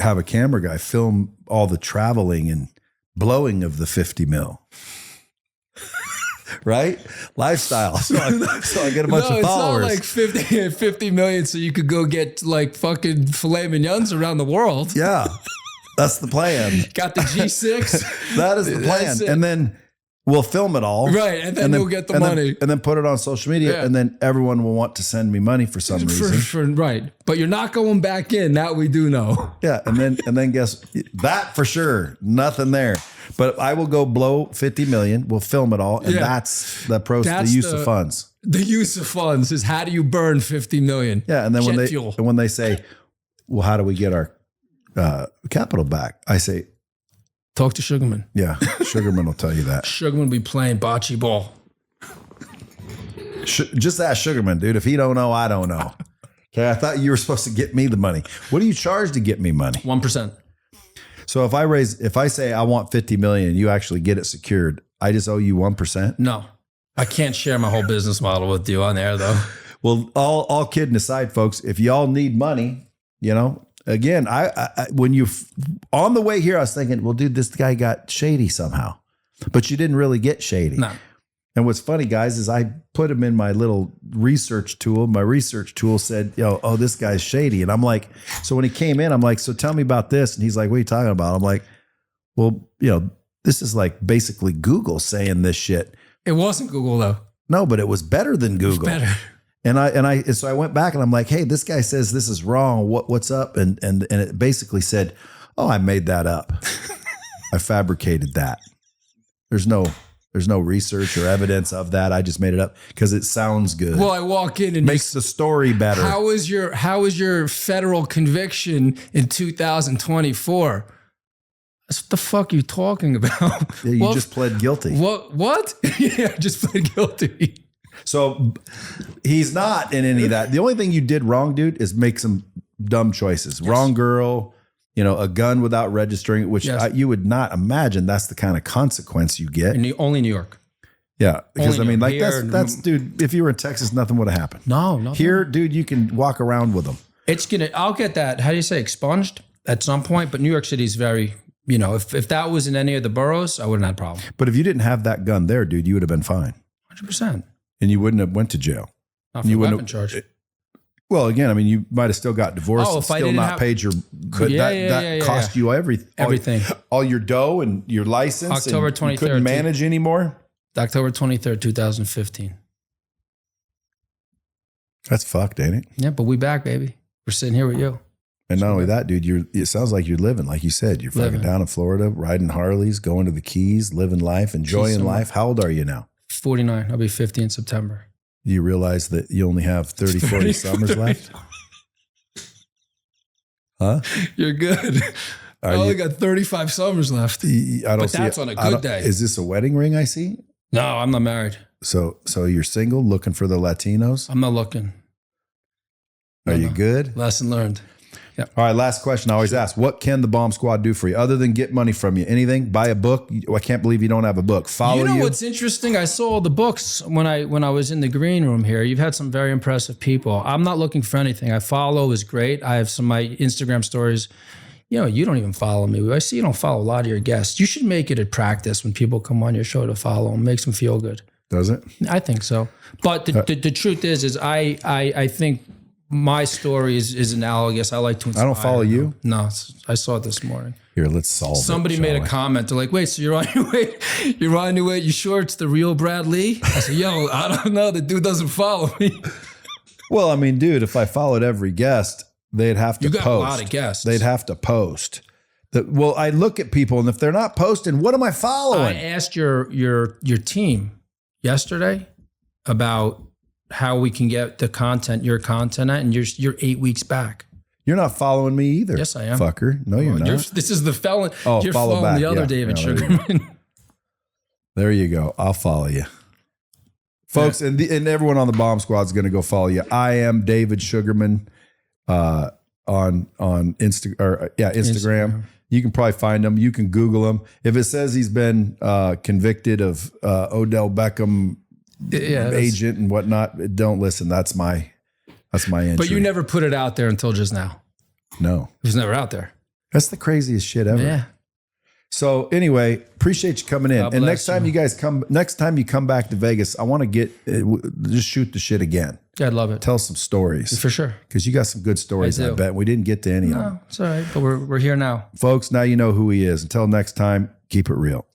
have a camera guy film all the traveling and blowing of the 50 mil. Right? Lifestyle. So I get a bunch of followers. It's not like 50 million so you could go get like fucking filet mignons around the world. Yeah. That's the plan. Got the G6. That is the plan. And then we'll film it all. Right. And then you'll get the money. And then put it on social media. Yeah. And then everyone will want to send me money for some reason. Right. But you're not going back in. That we do know. Yeah. And then guess that for sure. Nothing there. But I will go blow 50 million. We'll film it all. And that's the use of funds. The use of funds is how do you burn 50 million? Yeah. And then when they say, well, how do we get our capital back? I say, talk to Sugarman. Yeah, Sugarman will tell you that. Sugarman will be playing bocce ball. Just ask Sugarman, dude. If he don't know, I don't know. Okay, I thought you were supposed to get me the money. What do you charge to get me money? 1%. So if I say I want 50 million, you actually get it secured, I just owe you 1%? No, I can't share my whole business model with you on there though. Well, all kidding aside, folks, if y'all need money, again, I when you on the way here, I was thinking, well, dude, this guy got shady somehow, but you didn't really get shady. No. And what's funny, guys, is I put him in my little research tool. My research tool said, this guy's shady. And I'm like, so when he came in, I'm like, so tell me about this. And he's like, what are you talking about? I'm like, well, this is like basically Google saying this shit. It wasn't Google though. No, but it was better than Google. It was better. And so I went back and I'm like, hey, this guy says this is wrong. What's up? And it basically said, oh, I made that up. I fabricated that. There's no research or evidence of that. I just made it up because it sounds good. Well, I walk in and makes the story better. How is your federal conviction in 2024? What the fuck are you talking about? Yeah, you just pled guilty. What? Yeah, I just pled guilty. So he's not in any of that. The only thing you did wrong, dude, is make some dumb choices. Yes. Wrong girl, a gun without registering, which you would not imagine that's the kind of consequence you get. Only New York. Yeah. Because that's, dude, if you were in Texas, nothing would have happened. No. Here, dude, you can walk around with them. I'll get that, how do you say, expunged at some point, but New York City is very, if that was in any of the boroughs, I wouldn't have had a problem. But if you didn't have that gun there, dude, you would have been fine. 100%. And you wouldn't have went to jail. Not for you weapon wouldn't charge. Well, again, I mean, you might have still got divorced and if I still didn't not have- paid your, but that cost you Everything. all your dough and your license. October and you 23rd, couldn't manage anymore. October 23rd, 2015. That's fucked, ain't it? Yeah, but we back, baby. We're sitting here with you. And not only that, dude, it sounds like you're living, like you said, you're fucking down in Florida, riding Harleys, going to the Keys, living life, enjoying life. How old are you now? 49. I'll be 50 in September. Do you realize that you only have 30, 40 summers left? Huh? You're good. I only got 35 summers left. But that's on a good day. Is this a wedding ring I see? No, I'm not married. So you're single, looking for the Latinos? I'm not looking. Are you good? Lesson learned. Yeah. All right, last question I always ask. What can the Bomb Squad do for you other than get money from you? Anything? Buy a book? I can't believe you don't have a book. Follow you. You know what's interesting? I saw all the books when I was in the green room here. You've had some very impressive people. I'm not looking for anything. I follow is great. I have my Instagram stories. You don't even follow me. I see you don't follow a lot of your guests. You should make it a practice when people come on your show to follow them. Makes them feel good. Does it? I think so. But the truth is I think my story is analogous. I like to inspire. I don't follow you? No, I saw it this morning. Here, let's solve Somebody it. made a comment. They're like, wait, so you're on your way? You're on your way? You sure it's the real Brad Lee? I said, yo, I don't know. The dude doesn't follow me. Well, I mean, dude, if I followed every guest, they'd have to post. You got a lot of guests. They'd have to post. Well, I look at people, and if they're not posting, what am I following? I asked your team yesterday about how we can get your content at, and you're 8 weeks back. You're not following me either. Yes, I am. Fucker. No, you're not. This is the felon. Oh, you're follow following back. the other Yeah. David No, Sugarman. There you go. I'll follow you. Folks, and everyone on the Bomb Squad is going to go follow you. I am David Sugarman on Instagram. You can probably find him. You can Google him. If it says he's been convicted of Odell Beckham agent and whatnot, don't listen. That's my entry. But you never put it out there until just now. No. It was never out there. That's the craziest shit ever. Yeah. So anyway, appreciate you coming in. God And bless next time you come back to Vegas, I want to just shoot the shit again. Yeah, I'd love it. Tell some stories. For sure. Because you got some good stories, I bet. We didn't get to any of them. No, it's all right. But we're here now. Folks, now you know who he is. Until next time, keep it real.